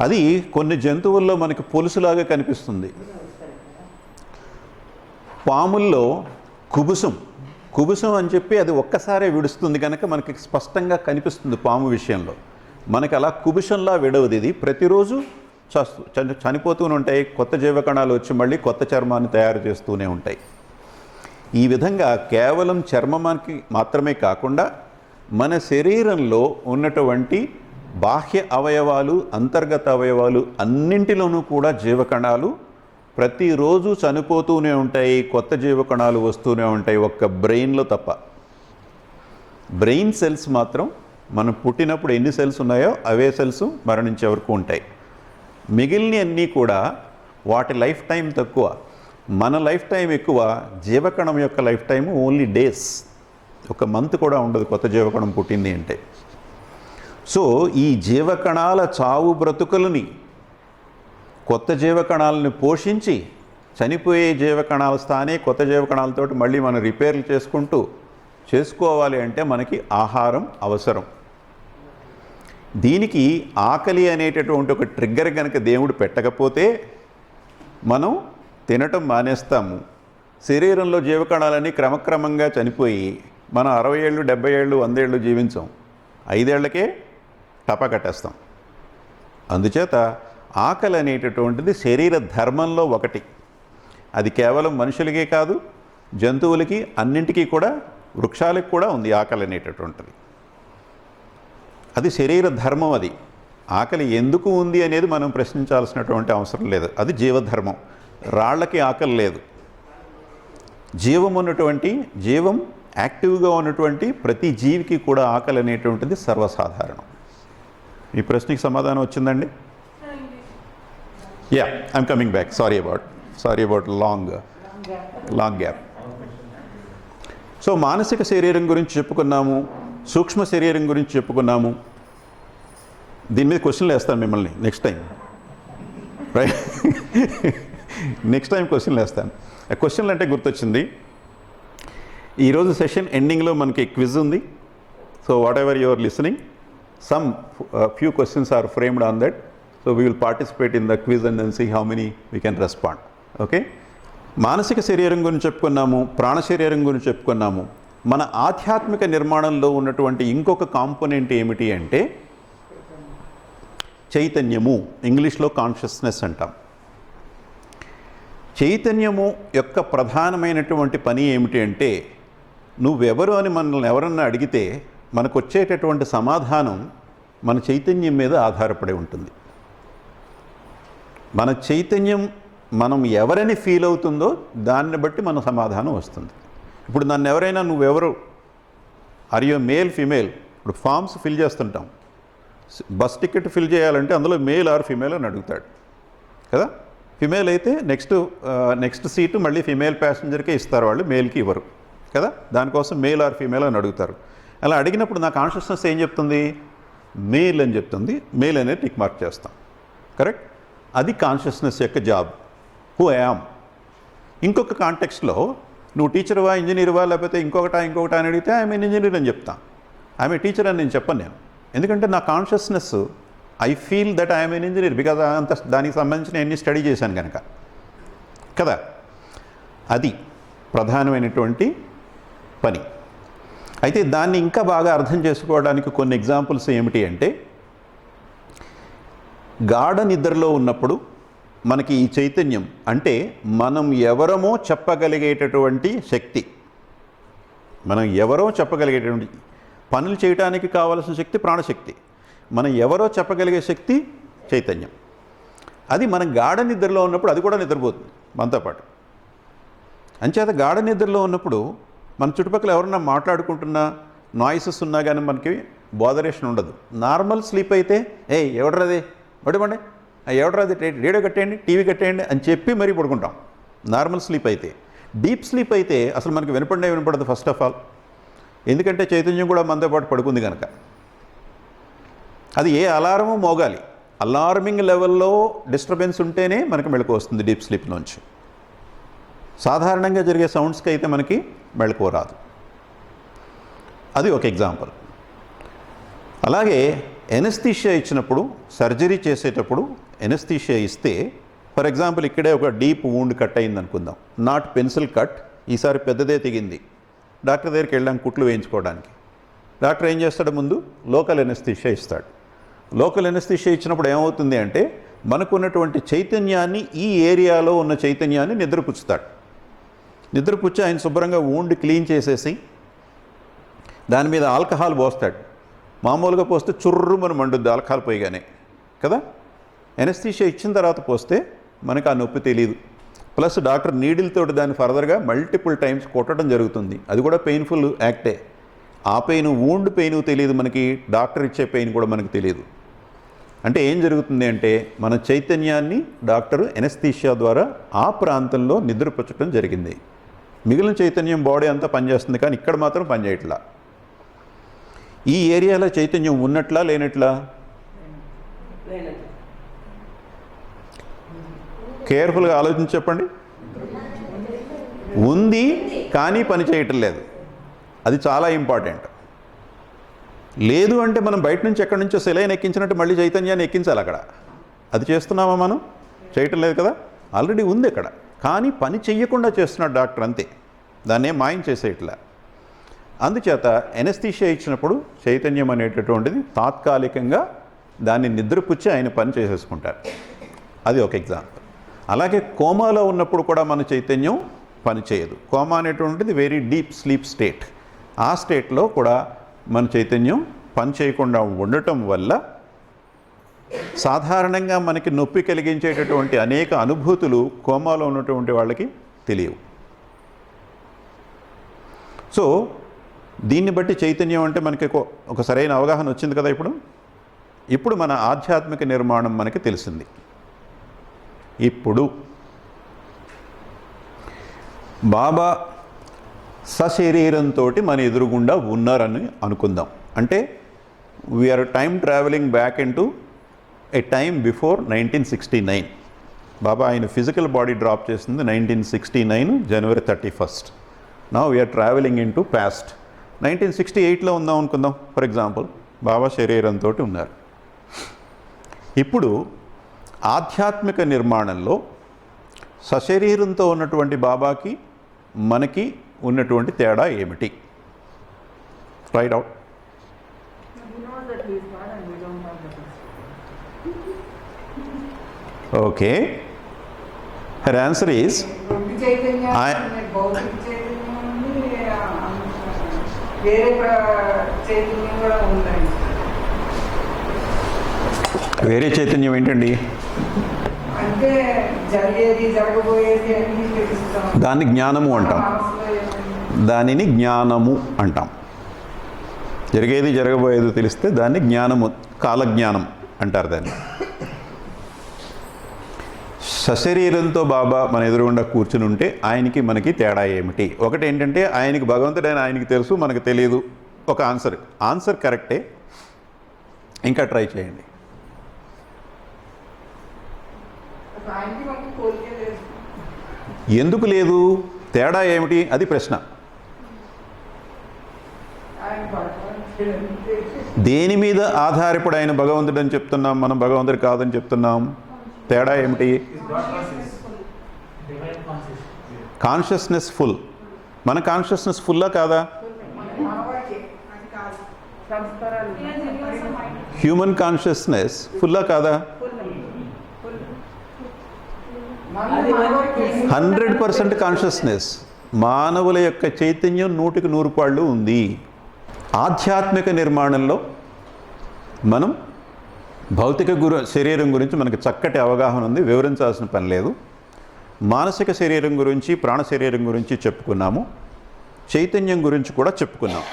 అది కొన్ని జంతువుల్లో మనకి పొలుసులాగా కనిపిస్తుంది. పాముల్లో కుబుసం అని చెప్పి అది ఒక్కసారే విడుస్తుంది కనుక మనకి స్పష్టంగా కనిపిస్తుంది. పాము విషయంలో మనకి అలా కుబుసంలా విడవది. ఇది ప్రతిరోజు చనిపోతూనే ఉంటాయి, కొత్త జీవకణాలు వచ్చి మళ్ళీ కొత్త చర్మాన్ని తయారు చేస్తూనే ఉంటాయి. ఈ విధంగా కేవలం చర్మానికి మాత్రమే కాకుండా మన శరీరంలో ఉన్నటువంటి బాహ్య అవయవాలు, అంతర్గత అవయవాలు అన్నింటిలోనూ కూడా జీవకణాలు ప్రతిరోజు చనిపోతూనే ఉంటాయి, కొత్త జీవకణాలు వస్తూనే ఉంటాయి. ఒక్క బ్రెయిన్లో తప్ప. బ్రెయిన్ సెల్స్ మాత్రం మనం పుట్టినప్పుడు ఎన్ని సెల్స్ ఉన్నాయో అవే సెల్స్ మరణించే వరకు ఉంటాయి. మిగిలిన అన్నీ కూడా వాటి లైఫ్ టైం తక్కువ, మన లైఫ్ టైం ఎక్కువ. జీవకణం యొక్క లైఫ్ టైం ఓన్లీ డేస్, ఒక మంత్ కూడా ఉండదు కొత్త జీవకణం పుట్టింది అంటే. సో ఈ జీవకణాల చావు బ్రతుకులని, కొత్త జీవకణాలను పోషించి చనిపోయే జీవకణాల స్థానే కొత్త జీవకణాలతోటి మళ్ళీ మనం రిపేర్లు చేసుకోవాలి అంటే మనకి ఆహారం అవసరం. దీనికి ఆకలి అనేటటువంటి ఒక ట్రిగ్గర్ కనుక దేవుడు పెట్టకపోతే మనం తినటం మానేస్తాము. శరీరంలో జీవకణాలన్నీ క్రమక్రమంగా చనిపోయి మనం 60 ఏళ్ళు 70 ఏళ్ళు 100 ఏళ్ళు జీవించాం, 5 ఏళ్లకే టపా కట్టేస్తాం. అందుచేత ఆకలి అనేటటువంటిది శరీర ధర్మంలో ఒకటి. అది కేవలం మనుషులకే కాదు, జంతువులకి, అన్నింటికీ కూడా, వృక్షాలకు కూడా ఉంది ఆకలి అనేటటువంటిది. అది శరీర ధర్మం. అది ఆకలి ఎందుకు ఉంది అనేది మనం ప్రశ్నించాల్సినటువంటి అవసరం లేదు. అది జీవధర్మం. రాళ్ళకి ఆకలి లేదు. జీవం యాక్టివ్గా ఉన్నటువంటి ప్రతి జీవికి కూడా ఆకలి అనేటువంటిది సర్వసాధారణం. ఈ ప్రశ్నకి సమాధానం వచ్చిందండి? Yeah, I'm coming back. Sorry about long gap. So మానసిక శరీరం గురించి చెప్పుకున్నాము, సూక్ష్మ శరీరం గురించి చెప్పుకున్నాము. దీని మీద క్వశ్చన్లు వేస్తాను మిమ్మల్ని next time, right? Next time క్వశ్చన్లు వేస్తాను. క్వశ్చన్లు అంటే గుర్తొచ్చింది, ఈరోజు సెషన్ ఎండింగ్లో మనకి క్విజ్ ఉంది. So whatever you are listening, some few questions are framed on that. So we will participate in the quiz and then see how many we can respond. Okay, మానసిక శరీరం గురించి చెప్పుకున్నాము, ప్రాణ శరీరం గురించి చెప్పుకున్నాము. మన ఆధ్యాత్మిక నిర్మాణంలో ఉన్నటువంటి ఇంకొక కాంపోనెంట్ ఏమిటి అంటే చైతన్యము. ఇంగ్లీష్లో కాన్షియస్నెస్ అంటాం. చైతన్యము యొక్క ప్రధానమైనటువంటి పని ఏమిటి అంటే, నువ్వెవరు అని మనల్ని ఎవరన్నా అడిగితే మనకు వచ్చేటటువంటి సమాధానం మన చైతన్యం మీద ఆధారపడి ఉంటుంది. మన చైతన్యం మనం ఎవరని ఫీల్ అవుతుందో దాన్ని బట్టి మన సమాధానం వస్తుంది. ఇప్పుడు నన్ను ఎవరైనా నువ్వెవరు, ఆర్ యు మేల్ ఫీమేల్, ఇప్పుడు ఫామ్స్ ఫిల్ చేస్తుంటాం. బస్ టికెట్ ఫిల్ చేయాలంటే అందులో మేల్ ఆర్ ఫీమేల్ అని అడుగుతాడు కదా. ఫిమేల్ అయితే నెక్స్ట్ సీటు మళ్ళీ ఫిమేల్ ప్యాసింజర్కే ఇస్తారు వాళ్ళు, మేల్కి ఇవ్వరు కదా. దానికోసం మేల్ ఆర్ ఫీమేల్ అని అడుగుతారు. అలా అడిగినప్పుడు నా కాన్షియస్నెస్ ఏం చెప్తుంది? మేల్ అని చెప్తుంది. మేల్ అనేది టిక్ మార్క్ చేస్తాం. కరెక్ట్? అది కాన్షియస్నెస్ యొక్క జాబ్. Who I am. ఇంకొక కాంటెక్స్ట్లో నువ్వు టీచర్వా, ఇంజనీర్వా, లేకపోతే ఇంకొకటా అని అడిగితే ఐఎమ్ ఇంజనీర్ అని చెప్తాను. ఐఎమ్ ఏ టీచర్ అని నేను చెప్పను నేను. ఎందుకంటే నా consciousness, I feel that I'm N engineer because అంత దానికి సంబంధించిన ఎన్ని స్టడీ చేశాను కనుక కదా. అది ప్రధానమైనటువంటి పని. అయితే దాన్ని ఇంకా బాగా అర్థం చేసుకోవడానికి కొన్ని ఎగ్జాంపుల్స్ ఏమిటి అంటే, గాఢ నిద్రలో ఉన్నప్పుడు మనకి ఈ చైతన్యం అంటే మనం ఎవరమో చెప్పగలిగేటటువంటి శక్తి, మనం ఎవరో చెప్పగలిగేటువంటి పనులు చేయడానికి కావలసిన శక్తి ప్రాణశక్తి, మనం ఎవరో చెప్పగలిగే శక్తి చైతన్యం. అది మనం గాఢ నిద్రలో ఉన్నప్పుడు అది కూడా నిద్రపోతుంది మనతో పాటు. అంచేత గాఢ నిద్రలో ఉన్నప్పుడు మన చుట్టుపక్కల ఎవరన్నా మాట్లాడుకుంటున్నా, నాయిసెస్ ఉన్నా కానీ మనకి బోధరేషన్ ఉండదు. నార్మల్ స్లీప్ అయితే ఎవడరాది పడుకోండి, ఎవడరాది రేడియో కట్టేయండి, టీవీ కట్టేయండి అని చెప్పి మరీ పడుకుంటాం నార్మల్ స్లీప్ అయితే. డీప్ స్లీప్ అయితే అసలు మనకి వినపడదు ఫస్ట్ ఆఫ్ ఆల్. ఎందుకంటే చైతన్యం కూడా మనతో పాటు పడుకుంది కనుక. అది ఏ అలారము మోగాలి, అలార్మింగ్ లెవెల్లో డిస్టర్బెన్స్ ఉంటేనే మనకి మెళకువ వస్తుంది డీప్ స్లీప్ నుంచి. సాధారణంగా జరిగే సౌండ్స్కి అయితే మనకి మెళకువ రాదు. అది ఒక ఎగ్జాంపుల్. అలాగే ఎనస్థీషియా ఇచ్చినప్పుడు, సర్జరీ చేసేటప్పుడు ఎనస్థీషియా ఇస్తే, ఫర్ ఎగ్జాంపుల్ ఇక్కడే ఒక డీప్ వూండ్ కట్ అయింది అనుకుందాం, నాట్ పెన్సిల్ కట్, ఈసారి పెద్దదే తెగింది. డాక్టర్ దగ్గరికి వెళ్ళాం కుట్లు వేయించుకోవడానికి. డాక్టర్ ఏం చేస్తాడు? ముందు లోకల్ ఎనస్థీషియా ఇస్తాడు. లోకల్ ఎనస్థీషియా ఇచ్చినప్పుడు ఏమవుతుంది అంటే, మనకున్నటువంటి చైతన్యాన్ని, ఈ ఏరియాలో ఉన్న చైతన్యాన్ని నిద్రపుచ్చుతాడు. నిద్రపుచ్చి ఆయన శుభ్రంగా వూండ్ క్లీన్ చేసేసి దాని మీద ఆల్కహాల్ పోస్తాడు. మామూలుగా పోస్తే చుర్రుమని మండుద్ది ఆల్కహాల్ పోయిగానే కదా. ఎనస్థీషియా ఇచ్చిన తర్వాత పోస్తే మనకు ఆ నొప్పి తెలియదు. ప్లస్ డాక్టర్ నీడిల్తోటి దాన్ని ఫర్దర్గా మల్టిపుల్ టైమ్స్ కొట్టడం జరుగుతుంది. అది కూడా పెయిన్ఫుల్ యాక్టే. ఆ పెయిన్, వూండ్ పెయిన్ తెలియదు మనకి, డాక్టర్ ఇచ్చే పెయిన్ కూడా మనకు తెలియదు. అంటే ఏం జరుగుతుంది అంటే, మన చైతన్యాన్ని డాక్టరు ఎనస్థీషియా ద్వారా ఆ ప్రాంతంలో నిద్రపుచ్చడం జరిగింది. మిగిలిన చైతన్యం బాడీ అంతా పనిచేస్తుంది, కానీ ఇక్కడ మాత్రం పనిచేయట్లా. ఈ ఏరియాలో చైతన్యం ఉన్నట్లా లేనట్లా? కేర్ఫుల్గా ఆలోచించి చెప్పండి. ఉంది కానీ పని చేయటం లేదు. అది చాలా ఇంపార్టెంట్. లేదు అంటే మనం బయట నుంచి ఎక్కడి నుంచో సెలైన్ ఎక్కించినట్టు మళ్ళీ చైతన్యాన్ని ఎక్కించాలి అక్కడ. అది చేస్తున్నామా మనం? చేయటం లేదు కదా. ఆల్రెడీ ఉంది అక్కడ. కానీ పని చెయ్యకుండా చేస్తున్నాడు డాక్టర్, అంతే. దాన్నే మాయం చేసేట్లా. అందుచేత ఎనస్థీషియా ఇచ్చినప్పుడు చైతన్యం అనేటటువంటిది తాత్కాలికంగా దాన్ని నిద్రపుచ్చి ఆయన పని చేసేసుకుంటారు. అది ఒక ఎగ్జాంపుల్. అలాగే కోమాలో ఉన్నప్పుడు కూడా మన చైతన్యం పని చేయదు. కోమా అనేటువంటిది వెరీ డీప్ స్లీప్ స్టేట్. ఆ స్టేట్లో కూడా మన చైతన్యం పని చేయకుండా ఉండటం వల్ల సాధారణంగా మనకి నొప్పి కలిగించేటటువంటి అనేక అనుభూతులు కోమాలో ఉన్నటువంటి వాళ్ళకి తెలియవు. సో దీన్ని బట్టి చైతన్యం అంటే మనకి ఒక సరైన అవగాహన వచ్చింది కదా. ఇప్పుడు మన ఆధ్యాత్మిక నిర్మాణం మనకి తెలిసింది. ఇప్పుడు బాబా సశరీరంతో మన ఎదురుగుండా ఉన్నారని అనుకుందాం. అంటే we are time travelling back into a time before 1969. Baba ఆయన ఫిజికల్ బాడీ డ్రాప్ చేసింది 1969 జనవరి 31. Now we are travelling into past 1968లో ఉందాం అనుకుందాం. ఫర్ ఎగ్జాంపుల్ బాబా శరీరంతో ఉన్నారు. ఇప్పుడు ఆధ్యాత్మిక నిర్మాణంలో సశరీరంతో ఉన్నటువంటి బాబాకి మనకి ఉన్నటువంటి తేడా ఏమిటి? Right out. We know that he is God and we don't have the person. Okay, her answer is గుడ్డి చైతన్యం భౌతిక చైతన్యం ఉంది, వేరే చైతన్యం కూడా ఉందండి. వేరే చైతన్యం ఏంటండి? అంటే జరిగేది జరగబోయేది అన్నీ తెలుస్తాం. దాన్ని జ్ఞానము అంటాం. దానిని జ్ఞానము అంటాం. జరిగేది జరగబోయేది తెలిస్తే దాన్ని జ్ఞానము, కాలజ్ఞానం అంటారు దాన్ని. సశరీరంతో బాబా మన ఎదురుగుండా కూర్చుని ఉంటే ఆయనకి మనకి తేడా ఏమిటి? ఒకటి ఏంటంటే ఆయనకి భగవంతుడైన ఆయనకి తెలుసు, మనకు తెలియదు. ఒక ఆన్సర్ కరెక్టే. ఇంకా ట్రై చేయండి. ఆయనకి మనకి కోరికే లేదు. ఎందుకు లేదు? తేడా ఏమిటి? అది ప్రశ్న. ఆయన భగవంతుడు దేని మీద ఆధారపడి ఆయన భగవంతుడు అని చెప్తున్నాం, మనం భగవంతుడు కాదని చెప్తున్నాం? తేడా ఏమిటి? Consciousness full. మన కాన్షియస్నెస్ ఫుల్లా కాదా? మనవాడికి అది కాదు. సంస్కారాలు హ్యూమన్ కాన్షియస్నెస్ ఫుల్లా కాదా? 100% కాన్షియస్నెస్. మానవుల యొక్క చైతన్యం 100కి 100 పాళ్ళు ఉంది. ఆధ్యాత్మిక నిర్మాణంలో మనం భౌతిక శరీరం గురించి మనకు చక్కటి అవగాహన ఉంది, వివరించాల్సిన పని లేదు. మానసిక శరీరం గురించి, ప్రాణ శరీరం గురించి చెప్పుకున్నాము. చైతన్యం గురించి కూడా చెప్పుకున్నాం.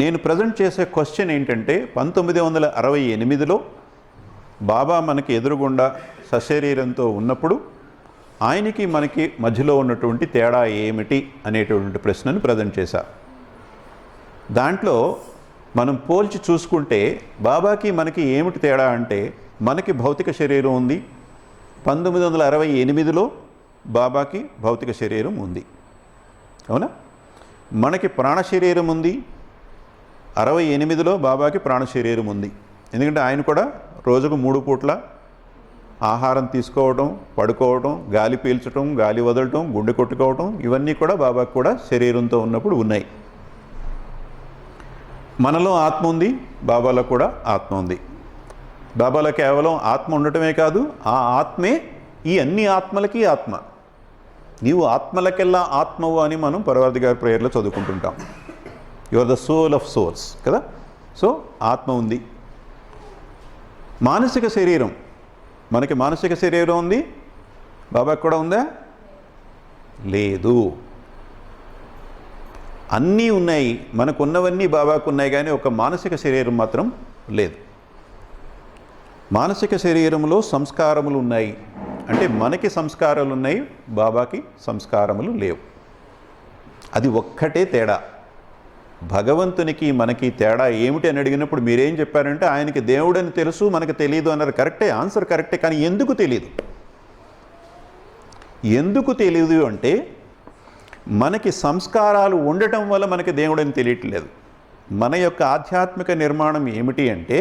నేను ప్రజెంట్ చేసే క్వశ్చన్ ఏంటంటే 1968లో బాబా మనకి ఎదురుగుండా సశరీరంతో ఉన్నప్పుడు ఆయనకి మనకి మధ్యలో ఉన్నటువంటి తేడా ఏమిటి అనేటువంటి ప్రశ్నను ప్రజెంట్ చేశా. దాంట్లో మనం పోల్చి చూసుకుంటే బాబాకి మనకి ఏమిటి తేడా అంటే, మనకి భౌతిక శరీరం ఉంది. 1968లో బాబాకి భౌతిక శరీరం ఉంది, అవునా? మనకి ప్రాణ శరీరం ఉంది. 68లో బాబాకి ప్రాణ శరీరం ఉంది. ఎందుకంటే ఆయన కూడా రోజుకు 3 పూట్ల ఆహారం తీసుకోవటం, పడుకోవటం, గాలి పీల్చటం, గాలి వదలటం, గుండె కొట్టుకోవటం, ఇవన్నీ కూడా బాబాకి కూడా శరీరంతో ఉన్నప్పుడు ఉన్నాయి. మనలో ఆత్మ ఉంది, బాబాలో కూడా ఆత్మ ఉంది. బాబాలో కేవలం ఆత్మ ఉండటమే కాదు, ఆ ఆత్మే ఈ అన్ని ఆత్మలకి ఆత్మ. నీవు ఆత్మలకెల్లా ఆత్మవు అని మనం పరవర్తి గారి ప్రేయర్లో చదువుకుంటుంటాం. You are the soul of souls కదా. సో ఆత్మ ఉంది. మానసిక శరీరం, మనకి మానసిక శరీరం ఉంది, బాబాకి కూడా ఉందా? లేదు. అన్నీ ఉన్నాయి, మనకున్నవన్నీ బాబాకు ఉన్నాయి, కానీ ఒక మానసిక శరీరం మాత్రం లేదు. మానసిక శరీరంలో సంస్కారములు ఉన్నాయి. అంటే మనకి సంస్కారాలు ఉన్నాయి, బాబాకి సంస్కారములు లేవు. అది ఒక్కటే తేడా. భగవంతునికి మనకి తేడా ఏమిటి అని అడిగినప్పుడు మీరేం చెప్పారంటే ఆయనకి దేవుడని తెలుసు, మనకు తెలియదు అన్నారు. కరెక్టే, ఆన్సర్ కరెక్టే. కానీ ఎందుకు తెలియదు? ఎందుకు తెలియదు అంటే మనకి సంస్కారాలు ఉండటం వల్ల మనకి దేవుడని తెలియట్లేదు. మన యొక్క ఆధ్యాత్మిక నిర్మాణం ఏమిటి అంటే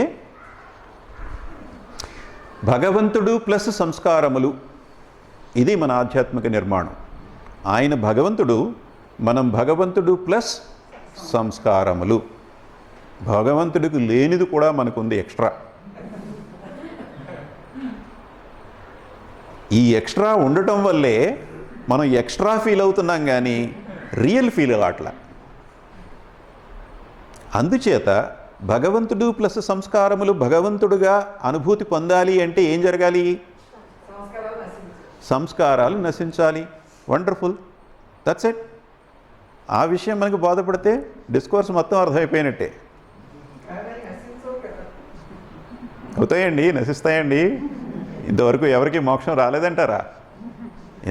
భగవంతుడు ప్లస్ సంస్కారములు, ఇది మన ఆధ్యాత్మిక నిర్మాణం. ఆయన భగవంతుడు, మనం భగవంతుడు ప్లస్ సంస్కారములు. భగవంతుడికి లేనిది కూడా మనకుంది ఎక్స్ట్రా. ఈ ఎక్స్ట్రా ఉండటం వల్లే మనం ఎక్స్ట్రా ఫీల్ అవుతున్నాం కానీ రియల్ ఫీల్ అట్లా. అందుచేత భగవంతుడు ప్లస్ సంస్కారములు, భగవంతుడుగా అనుభూతి పొందాలి అంటే ఏం జరగాలి? సంస్కారాలు నశించాలి. Wonderful, that's it. ఆ విషయం మనకు బాధపడితే డిస్కోర్స్ మొత్తం అర్థమైపోయినట్టే. అవుతాయండి, నశిస్తాయండి. ఇంతవరకు ఎవరికి మోక్షం రాలేదంటారా?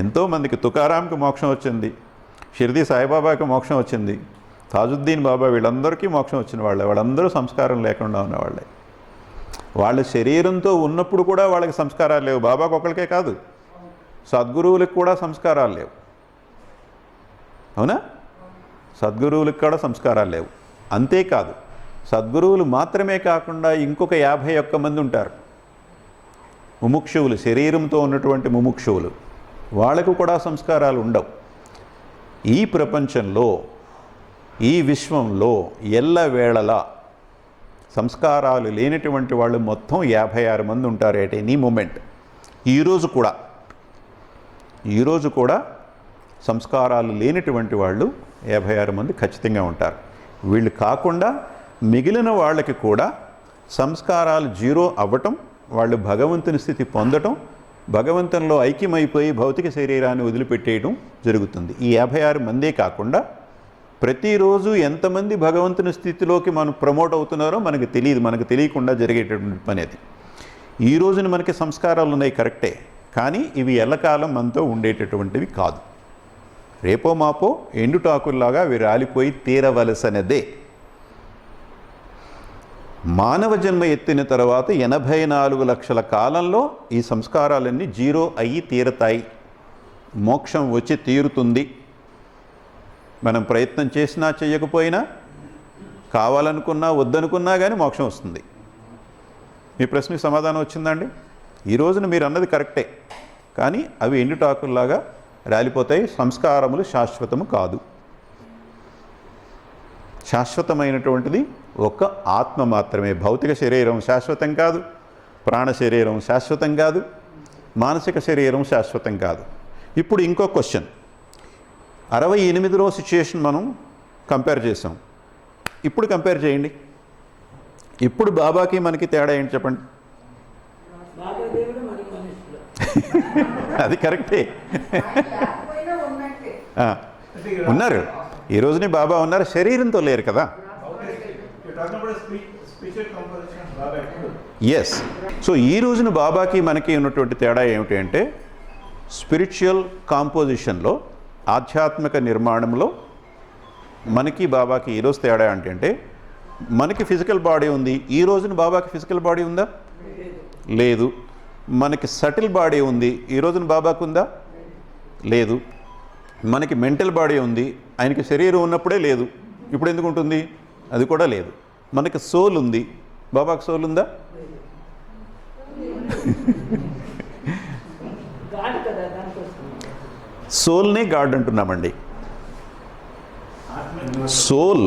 ఎంతోమందికి, తుకారాంకి మోక్షం వచ్చింది, షిర్దీ సాయిబాబాకి మోక్షం వచ్చింది, తాజుద్దీన్ బాబా, వీళ్ళందరికీ మోక్షం వచ్చిన వాళ్ళే. వాళ్ళందరూ సంస్కారం లేకుండా ఉన్నవాళ్ళే. వాళ్ళ శరీరంతో ఉన్నప్పుడు కూడా వాళ్ళకి సంస్కారాలు లేవు. బాబాకు ఒకరికే కాదు, సద్గురువులకు కూడా సంస్కారాలు లేవు. అవునా? సద్గురువులకు కూడా సంస్కారాలు లేవు. అంతేకాదు, సద్గురువులు మాత్రమే కాకుండా ఇంకొక 51 మంది ఉంటారు ముముక్షువులు, శరీరంతో ఉన్నటువంటి ముముక్షువులు. వాళ్ళకు కూడా సంస్కారాలు ఉండవు. ఈ ప్రపంచంలో, ఈ విశ్వంలో ఎల్లవేళలా సంస్కారాలు లేనటువంటి వాళ్ళు మొత్తం 56 మంది ఉంటారు ఎట్ ఎనీ మూమెంట్. ఈరోజు కూడా సంస్కారాలు లేనటువంటి వాళ్ళు 56 మంది ఖచ్చితంగా ఉంటారు. వీళ్ళు కాకుండా మిగిలిన వాళ్ళకి కూడా సంస్కారాలు జీరో అవ్వటం, వాళ్ళు భగవంతుని స్థితి పొందటం, భగవంతునిలో ఐక్యమైపోయి భౌతిక శరీరాన్ని వదిలిపెట్టేయడం జరుగుతుంది. ఈ 56 మందే కాకుండా ప్రతిరోజు ఎంతమంది భగవంతుని స్థితిలోకి మనం ప్రమోట్ అవుతున్నారో మనకు తెలియదు. మనకు తెలియకుండా జరిగేటటువంటి పని అది. ఈ రోజున మనకి సంస్కారాలు ఉన్నాయి కరెక్టే, కానీ ఇవి ఎల్లకాలం మనతో ఉండేటటువంటివి కాదు. రేపో మాపో ఎండుటాకుల్లాగా అవి రాలిపోయి తీరవలసినదే. మానవ జన్మ ఎత్తిన తర్వాత 84 లక్షల కాలంలో ఈ సంస్కారాలన్నీ జీరో అయ్యి తీరతాయి. మోక్షం వచ్చి తీరుతుంది. మనం ప్రయత్నం చేసినా చేయకపోయినా, కావాలనుకున్నా వద్దనుకున్నా కానీ మోక్షం వస్తుంది. మీ ప్రశ్నకి సమాధానం వచ్చిందండి? ఈ రోజున మీరు అన్నది కరెక్టే, కానీ అవి ఎండుటాకుల్లాగా రాలిపోతాయి. సంస్కారములు శాశ్వతము కాదు. శాశ్వతమైనటువంటిది ఒక ఆత్మ మాత్రమే. భౌతిక శరీరం శాశ్వతం కాదు, ప్రాణ శరీరం శాశ్వతం కాదు, మానసిక శరీరం శాశ్వతం కాదు. ఇప్పుడు ఇంకో క్వశ్చన్, 68వ సిచ్యుయేషన్ మనం కంపేర్ చేసాం. ఇప్పుడు కంపేర్ చేయండి. ఇప్పుడు బాబాకి మనకి తేడా ఏంటి చెప్పండి? అది కరెక్టే. ఉన్నారు, ఈ రోజుని బాబా ఉన్నారు, శరీరంతో లేరు కదా. ఎస్. సో ఈ రోజున బాబాకి మనకి ఉన్నటువంటి తేడా ఏమిటి అంటే, స్పిరిచువల్ కాంపోజిషన్లో, ఆధ్యాత్మిక నిర్మాణంలో మనకి బాబాకి ఈరోజు తేడా అంటే, మనకి ఫిజికల్ బాడీ ఉంది. ఈ రోజున బాబాకి ఫిజికల్ బాడీ ఉందా? లేదు. మనకి సటిల్ బాడీ ఉంది. ఈ రోజున బాబాకు ఉందా? లేదు. మనకి మెంటల్ బాడీ ఉంది. ఆయనకి శరీరం ఉన్నప్పుడే లేదు, ఇప్పుడు ఎందుకు ఉంటుంది? అది కూడా లేదు. మనకి సోల్ ఉంది. బాబాకు సోల్ ఉందా? సోల్నే గాడ్ అంటున్నామండి. సోల్,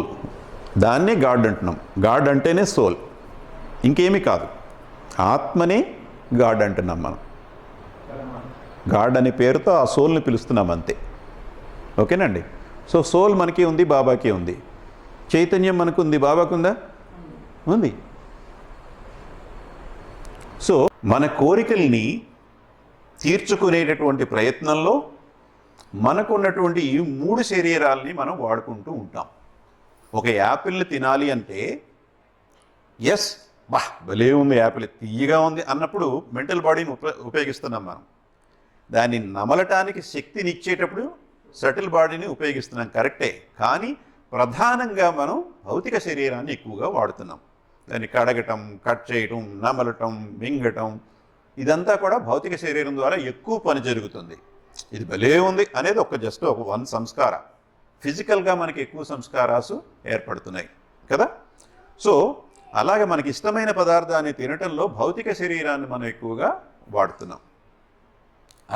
దాన్నే గాడ్ అంటున్నాం. గాడ్ అంటేనే సోల్, ఇంకేమీ కాదు. ఆత్మనే గాడ్ అంటున్నాం మనం. గాడ్ అనే పేరుతో ఆ సోల్ని పిలుస్తున్నాం అంతే. ఓకేనండి? సో సోల్ మనకి ఉంది, బాబాకి ఉంది. చైతన్యం మనకు ఉంది, బాబాకు ఉందా? ఉంది. సో మన కోరికల్ని తీర్చుకునేటటువంటి ప్రయత్నంలో మనకు ఉన్నటువంటి ఈ 3 శరీరాలని మనం వాడుకుంటూ ఉంటాం. ఒక యాపిల్ని తినాలి అంటే, ఎస్ బా భలే ఉంది యాపిల్, తీయగా ఉంది అన్నప్పుడు మెంటల్ బాడీని ఉపయోగిస్తున్నాం మనం. దాన్ని నమలటానికి శక్తినిచ్చేటప్పుడు సటిల్ బాడీని ఉపయోగిస్తున్నాం, కరెక్టే. కానీ ప్రధానంగా మనం భౌతిక శరీరాన్ని ఎక్కువగా వాడుతున్నాం. దాన్ని కడగటం, కట్ చేయటం, నమలటం, మింగటం, ఇదంతా కూడా భౌతిక శరీరం ద్వారా ఎక్కువ పని జరుగుతుంది. ఇది భలే ఉంది అనేది జస్ట్ ఒక 1 సంస్కార. ఫిజికల్గా మనకి ఎక్కువ సంస్కారాలు ఏర్పడుతున్నాయి కదా. సో అలాగే మనకి ఇష్టమైన పదార్థాన్ని తినటంలో భౌతిక శరీరాన్ని మనం ఎక్కువగా వాడుతున్నాం.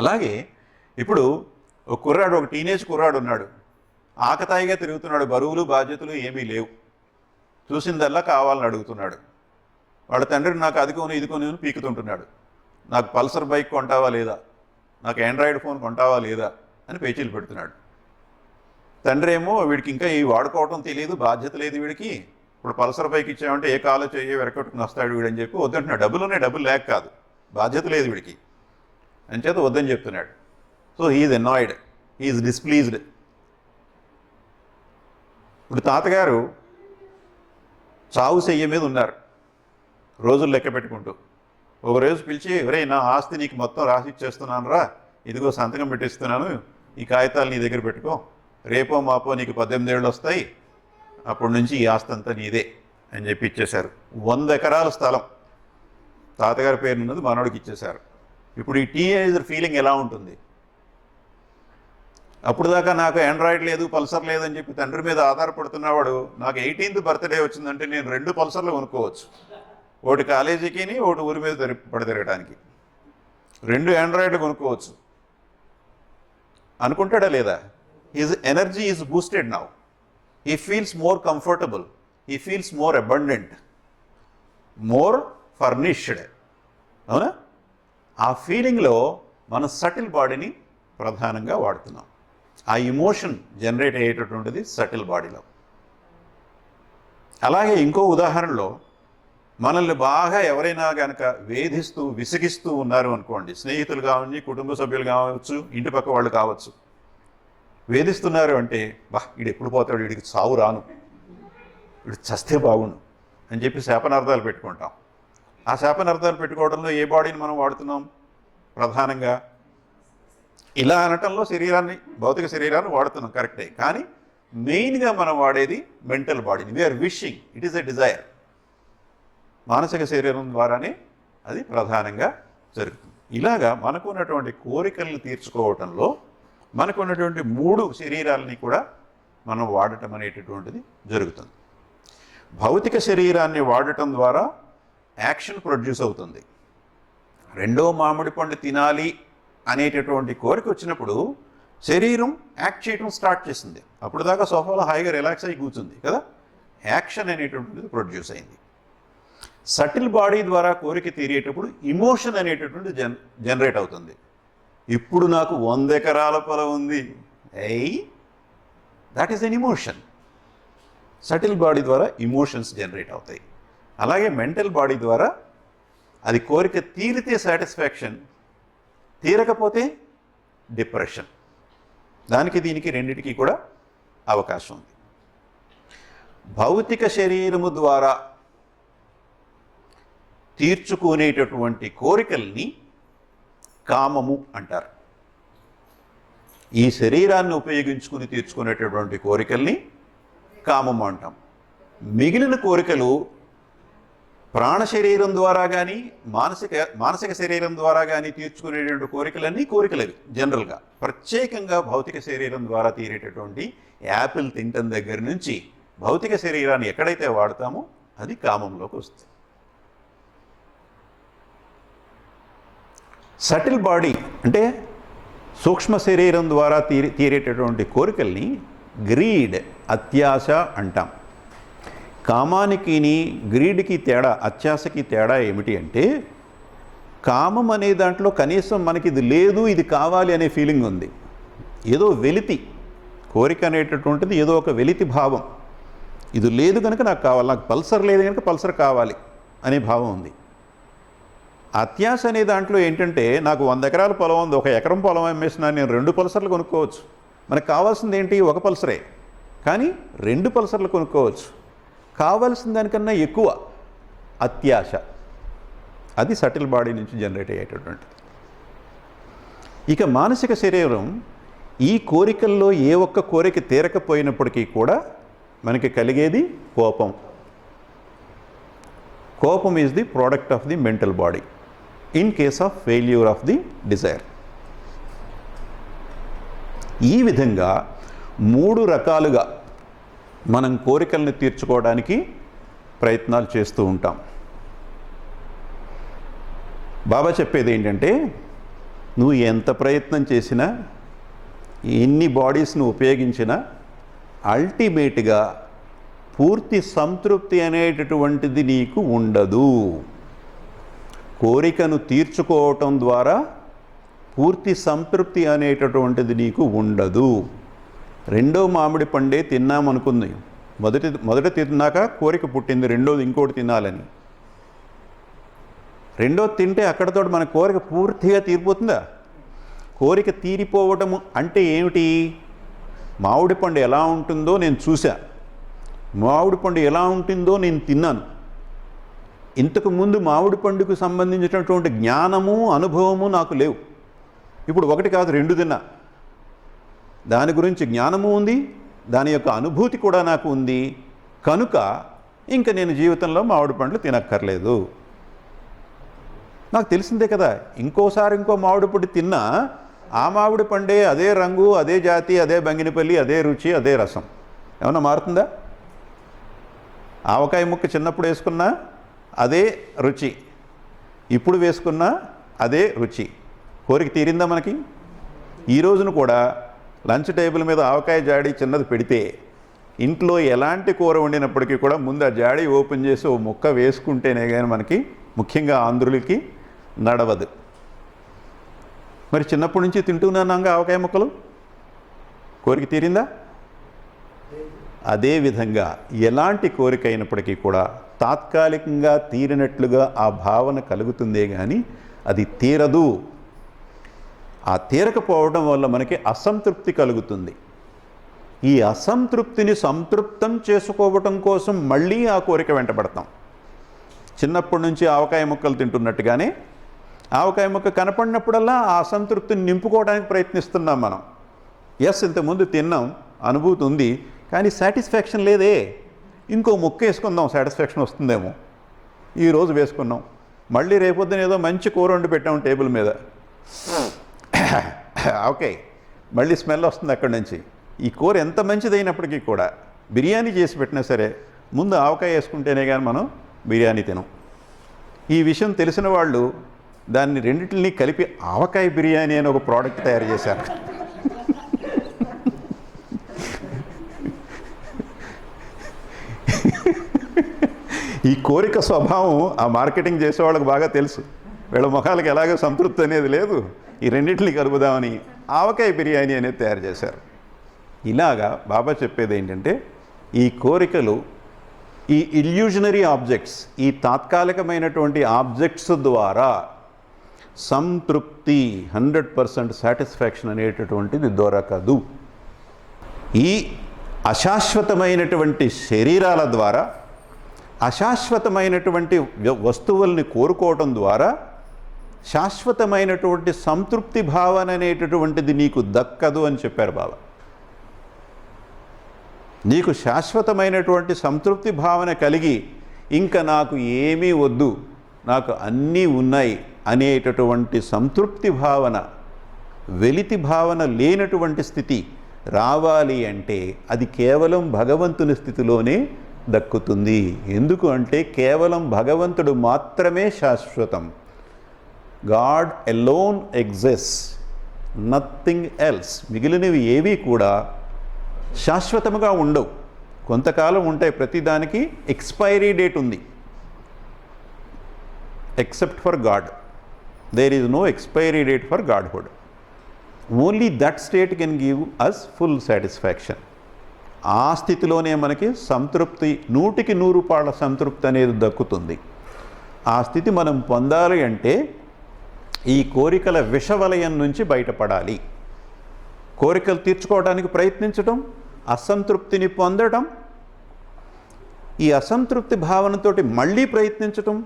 అలాగే ఇప్పుడు ఒక కుర్రాడు, ఒక టీనేజ్ కుర్రాడు ఉన్నాడు, ఆకతాయిగా తిరుగుతున్నాడు, బరువులు బాధ్యతలు ఏమీ లేవు, చూసిందల్లా కావాలని అడుగుతున్నాడు. వాళ్ళ తండ్రి నాకు అది కొని ఇది కొని పీకుతుంటున్నాడు, నాకు పల్సర్ బైక్ కొంటావా లేదా, నాకు ఆండ్రాయిడ్ ఫోన్ కొంటావా లేదా అని పేచీలు పెడుతున్నాడు. తండ్రి ఏమో వీడికి ఇంకా ఈ వాడుకోవటం తెలియదు, బాధ్యత లేదు వీడికి, ఇప్పుడు పల్సర్ బైక్ ఇచ్చామంటే ఏ కాలో చెయ్యి వెరకట్టుకుని వస్తాడు వీడని చెప్పి వద్దంటున్నాడు. డబ్బులు లేక కాదు, బాధ్యత లేదు వీడికి అని చేత వద్దని చెప్తున్నాడు. So he's annoyed, he's displeased. ఇప్పుడు తాతగారు చావు చెయ్య మీద ఉన్నారు, రోజులు లెక్క పెట్టుకుంటూ. ఒక రోజు పిలిచి, ఒరే నా ఆస్తి నీకు మొత్తం రాసి ఇచ్చేస్తున్నాను రా, ఇదిగో సంతకం పెట్టిస్తున్నాను, ఈ కాగితాలు నీ దగ్గర పెట్టుకో, రేపో మాపో నీకు 18 ఏళ్ళు వస్తాయి, అప్పటి నుంచి ఈ ఆస్తి అంతా నీదే అని చెప్పి ఇచ్చేశారు. 100 ఎకరాల స్థలం తాతగారి పేరు ఉన్నది మనోడికి ఇచ్చేశారు. ఇప్పుడు ఈ టీనేజర్ ఫీలింగ్ ఎలా ఉంటుంది? అప్పుడు దాకా నాకు ఆండ్రాయిడ్ లేదు, పల్సర్ లేదని చెప్పి తండ్రి మీద ఆధారపడుతున్నవాడు నాకు 18th బర్త్డే వచ్చిందంటే నేను 2 పల్సర్లు కొనుక్కోవచ్చు, ఒకటి కాలేజీకి, ఒకటి ఊరి మీద తిరగడానికి, 2 ఆండ్రాయిడ్లు కొనుక్కోవచ్చు అనుకుంటాడా లేదా? His energy is boosted now, he feels more comfortable, he feels more abundant, more furnished. అవునా? ఆ ఫీలింగ్లో మన సటిల్ బాడీని ప్రధానంగా వాడుతున్నాం. ఆ ఇమోషన్ జనరేట్ అయ్యేటటువంటిది సటిల్ బాడీలో. అలాగే ఇంకో ఉదాహరణలో మనల్ని బాగా ఎవరైనా కనుక వేధిస్తూ విసిగిస్తూ ఉన్నారు అనుకోండి, స్నేహితులు కావచ్చు, కుటుంబ సభ్యులు కావచ్చు, ఇంటి పక్క వాళ్ళు కావచ్చు, వేధిస్తున్నారు అంటే, వీడు ఎప్పుడు పోతాడు, వీడికి చావు రాను, వీడు చస్తే బాగుండు అని చెప్పి శాపనార్థాలు పెట్టుకుంటాం. ఆ శాపనార్థాలు పెట్టుకోవడంలో ఏ బాడీని మనం వాడుతున్నాం? ప్రధానంగా ఇలా అనటంలో శరీరాన్ని, భౌతిక శరీరాన్ని వాడుతున్నాం, కరెక్టే. కానీ మెయిన్గా మనం వాడేది మెంటల్ బాడీని. We're wishing, it is a desire. మానసిక శరీరం ద్వారానే అది ప్రధానంగా జరుగుతుంది. ఇలాగా మనకున్నటువంటి కోరికలను తీర్చుకోవటంలో మనకున్నటువంటి 3 శరీరాలని కూడా మనం వాడటం అనేటటువంటిది జరుగుతుంది. భౌతిక శరీరాన్ని వాడటం ద్వారా యాక్షన్ ప్రొడ్యూస్ అవుతుంది. 2వ మామిడి పండు తినాలి అనేటటువంటి కోరిక వచ్చినప్పుడు శరీరం యాక్ట్ చేయడం స్టార్ట్ చేసింది. అప్పుడు దాకా సోఫాలో హాయిగా రిలాక్స్ అయ్యి కూర్చుంది కదా, యాక్షన్ అనేటటువంటిది ప్రొడ్యూస్ అయింది. సటిల్ బాడీ ద్వారా కోరిక తీరేటప్పుడు ఇమోషన్ అనేటటువంటి జనరేట్ అవుతుంది. ఇప్పుడు నాకు 100 ఎకరాల పొలం ఉంది, that is N emotion. Subtle body ద్వారా ఇమోషన్స్ జనరేట్ అవుతాయి. అలాగే మెంటల్ బాడీ ద్వారా అది కోరిక తీరితే సాటిస్ఫాక్షన్, తీరకపోతే డిప్రెషన్. దానికి దీనికి రెండిటికి కూడా అవకాశం ఉంది. భౌతిక శరీరము ద్వారా తీర్చుకునేటటువంటి కోరికల్ని కామము అంటారు. ఈ శరీరాన్ని ఉపయోగించుకుని తీర్చుకునేటటువంటి కోరికల్ని కామము అంటాం. మిగిలిన కోరికలు ప్రాణ శరీరం ద్వారా కానీ మానసిక శరీరం ద్వారా కానీ తీర్చుకునేటువంటి కోరికలన్నీ కోరికలవి జనరల్గా. ప్రత్యేకంగా భౌతిక శరీరం ద్వారా తీరేటటువంటి యాపిల్ తింటం దగ్గర నుంచి భౌతిక శరీరాన్ని ఎక్కడైతే వాడతామో అది కామంలోకి వస్తుంది. సటిల్ బాడీ అంటే సూక్ష్మ శరీరం ద్వారా తీరేటటువంటి కోరికల్ని గ్రీడ్, అత్యాశ అంటాం. కామానికి గ్రీడ్కి తేడా, అత్యాశకి తేడా ఏమిటి అంటే, కామం అనే దాంట్లో కనీసం మనకి ఇది లేదు, ఇది కావాలి అనే ఫీలింగ్ ఉంది. ఏదో వెలితి, కోరిక అనేటటువంటిది ఏదో ఒక వెలితి భావం. ఇది లేదు కనుక నాకు కావాలి, నాకు పల్సర్ లేదు కనుక పల్సర్ కావాలి అనే భావం ఉంది. అత్యాశ అనే దాంట్లో ఏంటంటే, నాకు 100 ఎకరాల పొలం ఉంది, 1 ఎకరం పొలం అమ్మేసినా నేను 2 పల్సర్లు కొనుక్కోవచ్చు. మనకు కావాల్సింది ఏంటి? 1 పల్సరే, కానీ 2 పల్సర్లు కొనుక్కోవచ్చు. కావాల్సిన దానికన్నా ఎక్కువ అత్యాశ, అది సటిల్ బాడీ నుంచి జనరేట్ అయ్యేటటువంటిది. ఇక మానసిక శరీరం ఈ కోరికల్లో ఏ ఒక్క కోరిక తీరకపోయినప్పటికీ కూడా మనకి కలిగేది కోపం. కోపం is the product of the mental body in case of failure of the Dzire. ఈ విధంగా 3 రకాలుగా మనం కోరికలను తీర్చుకోవడానికి ప్రయత్నాలు చేస్తూ ఉంటాం. బాబా చెప్పేది ఏంటంటే, నువ్వు ఎంత ప్రయత్నం చేసినా, ఎన్ని బాడీస్ను ఉపయోగించినా అల్టిమేట్గా పూర్తి సంతృప్తి అనేటటువంటిది నీకు ఉండదు. కోరికను తీర్చుకోవటం ద్వారా పూర్తి సంతృప్తి అనేటటువంటిది నీకు ఉండదు. రెండో మామిడి పండే తిన్నామనుకుంది, మొదట తిన్నాక కోరిక పుట్టింది రెండోది ఇంకోటి తినాలని. రెండోది తింటే అక్కడతో మన కోరిక పూర్తిగా తీరిపోతుందా? కోరిక తీరిపోవటము అంటే ఏమిటి? మామిడి పండు ఎలా ఉంటుందో నేను చూసా, మామిడి పండు ఎలా ఉంటుందో నేను తిన్నాను. ఇంతకు ముందు మామిడి పండుకు సంబంధించినటువంటి జ్ఞానము అనుభవము నాకు లేవు. ఇప్పుడు ఒకటి కాదు, రెండు తిన్నా. దాని గురించి జ్ఞానము ఉంది, దాని యొక్క అనుభూతి కూడా నాకు ఉంది. కనుక ఇంక నేను జీవితంలో మామిడి పండ్లు తినక్కర్లేదు. నాకు తెలిసిందే కదా, ఇంకోసారి ఇంకో మామిడి పండు తిన్నా ఆ మామిడి పండే అదే రంగు, అదే జాతి, అదే బంగినపల్లి, అదే రుచి, అదే రసం. ఏమన్నా మారుతుందా? ఆవకాయ ముక్క చిన్నప్పుడు వేసుకున్నా అదే రుచి, ఇప్పుడు వేసుకున్నా అదే రుచి. కోరిక తీరిందా మనకి? ఈ రోజున కూడా లంచ్ టేబుల్ మీద ఆవకాయ జాడీ చిన్నది పెడితే ఇంట్లో ఎలాంటి కూర వండినప్పటికీ కూడా ముందు ఆ జాడీ ఓపెన్ చేసి ఓ ముక్క వేసుకుంటేనే కానీ మనకి, ముఖ్యంగా ఆంధ్రులకి, నడవదు. మరి చిన్నప్పటి నుంచి తింటున్నాగా ఆవకాయ ముక్కలు, కోరిక తీరిందా? అదేవిధంగా ఎలాంటి కోరిక అయినప్పటికీ కూడా తాత్కాలికంగా తీరినట్లుగా ఆ భావన కలుగుతుందే కానీ అది తీరదు. ఆ తీరకపోవడం వల్ల మనకి అసంతృప్తి కలుగుతుంది. ఈ అసంతృప్తిని సంతృప్తం చేసుకోవటం కోసం మళ్ళీ ఆ కోరిక వెంటబడతాం. చిన్నప్పటి నుంచి ఆవకాయ ముక్కలు తింటున్నట్టుగానే ఆవకాయ ముక్క కనపడినప్పుడల్లా ఆ అసంతృప్తిని నింపుకోవడానికి ప్రయత్నిస్తున్నాం మనం. ఎస్, ఇంతకుముందు తిన్నాం, అనుభూతి ఉంది, కానీ సాటిస్ఫాక్షన్ లేదే. ఇంకో ముక్క వేసుకుందాం, సాటిస్ఫాక్షన్ వస్తుందేమో. ఈరోజు వేసుకున్నాం, మళ్ళీ రేపొద్దున ఏదో మంచి కూర వండి పెట్టాం టేబుల్ మీద, ఓకే, మళ్ళీ స్మెల్ వస్తుంది అక్కడి నుంచి. ఈ కూర ఎంత మంచిదైనప్పటికీ కూడా బిర్యానీ చేసి పెట్టినా సరే ముందు ఆవకాయ వేసుకుంటేనే కానీ మనం బిర్యానీ తినం. ఈ విషయం తెలిసిన వాళ్ళు దాన్ని రెండింటిని కలిపి ఆవకాయ బిర్యానీ అని ఒక ప్రోడక్ట్ తయారు చేశారు. ఈ కోరిక స్వభావం ఆ మార్కెటింగ్ చేసే వాళ్ళకి బాగా తెలుసు. వీళ్ళ ముఖాలకు ఎలాగో సంతృప్తి అనేది లేదు, ఈ రెండింటిని కలుపుదామని ఆవకాయ బిర్యానీ అనేది తయారు చేశారు. ఇలాగా బాబా చెప్పేది ఏంటంటే, ఈ కోరికలు, ఈ ఇల్యూజనరీ ఆబ్జెక్ట్స్, ఈ తాత్కాలికమైనటువంటి ఆబ్జెక్ట్స్ ద్వారా సంతృప్తి 100% సాటిస్ఫాక్షన్ అనేటటువంటిది దొరకదు. ఈ అశాశ్వతమైనటువంటి శరీరాల ద్వారా, అశాశ్వతమైనటువంటి వస్తువుల్ని కోరుకోవటం ద్వారా శాశ్వతమైనటువంటి సంతృప్తి భావన అనేటటువంటిది నీకు దక్కదు అని చెప్పారు బాబా. నీకు శాశ్వతమైనటువంటి సంతృప్తి భావన కలిగి ఇంకా నాకు ఏమీ వద్దు, నాకు అన్నీ ఉన్నాయి అనేటటువంటి సంతృప్తి భావన, వెలితి భావన లేనటువంటి స్థితి రావాలి అంటే అది కేవలం భగవంతుని స్థితిలోనే దక్కుతుంది. ఎందుకు అంటే కేవలం భగవంతుడు మాత్రమే శాశ్వతం. God alone exists, nothing else. మిగిలినవి ఏవి కూడా శాశ్వతముగా ఉండవు, కొంతకాలం ఉంటాయి. ప్రతిదానికి ఎక్స్పైరీ డేట్ ఉంది. Except for God, there is no expiry date for godhood. Only that state can give us full satisfaction. ఆ స్థితిలోనే మనకి సంతృప్తి, 100% సంతృప్తి అనేది దక్కుతుంది. ఆ స్థితి మనం పొందాలి అంటే ఈ కోరికల విషవలయం నుంచి బయటపడాలి. కోరికలు తీర్చుకోవడానికి ప్రయత్నించటం, అసంతృప్తిని పొందడం, ఈ అసంతృప్తి భావనతోటి మళ్ళీ ప్రయత్నించటం.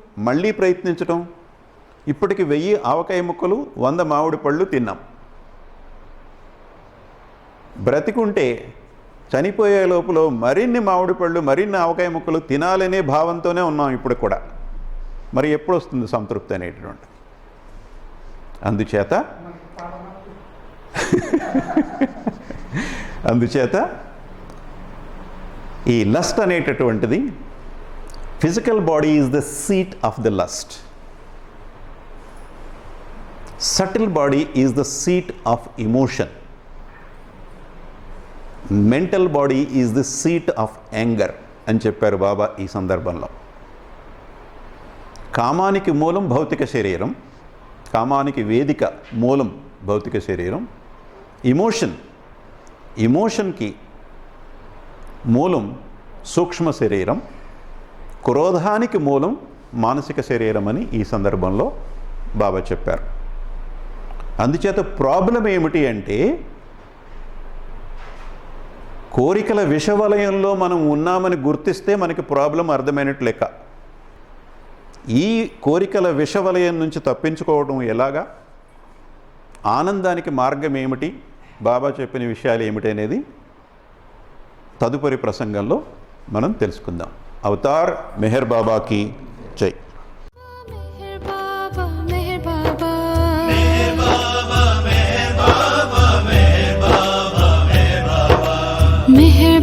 ఇప్పటికి 1000 ఆవకాయ ముక్కలు, 100 మామిడి పళ్ళు తిన్నాం. బ్రతికుంటే చనిపోయే లోపల మరిన్ని మామిడి పళ్ళు, మరిన్ని ఆవకాయ ముక్కలు తినాలనే భావంతోనే ఉన్నాం ఇప్పుడు కూడా. మరి ఎప్పుడు వస్తుంది సంతృప్తి అనేటటువంటి? అందుచేత ఈ లస్ట్ అనేటటువంటిది Physical body is the seat of the lust. Subtle body is the seat of emotion. Mental body is the seat of anger అని చెప్పారు బాబా ఈ సందర్భంలో. కామానికి మూలం భౌతిక శరీరం, కామానికి వేదిక మూలం భౌతిక శరీరం. ఇమోషన్కి మూలం సూక్ష్మ శరీరం, క్రోధానికి మూలం మానసిక శరీరం అని ఈ సందర్భంలో బాబా చెప్పారు. అందుచేత ప్రాబ్లం ఏమిటి అంటే కోరికల విషవలయంలో మనం ఉన్నామని గుర్తిస్తే మనకి ప్రాబ్లం అర్థమైనట్లు లెక్క. ఈ కోరికల విషవలయం నుంచి తప్పించుకోవడం ఎలాగా, ఆనందానికి మార్గం ఏమిటి, బాబా చెప్పిన విషయాలు ఏమిటి అనేది తదుపరి ప్రసంగంలో మనం తెలుసుకుందాం. అవతార్ మెహర్ బాబాకి జై. मेहर बाबा मेहर बाबा मेहर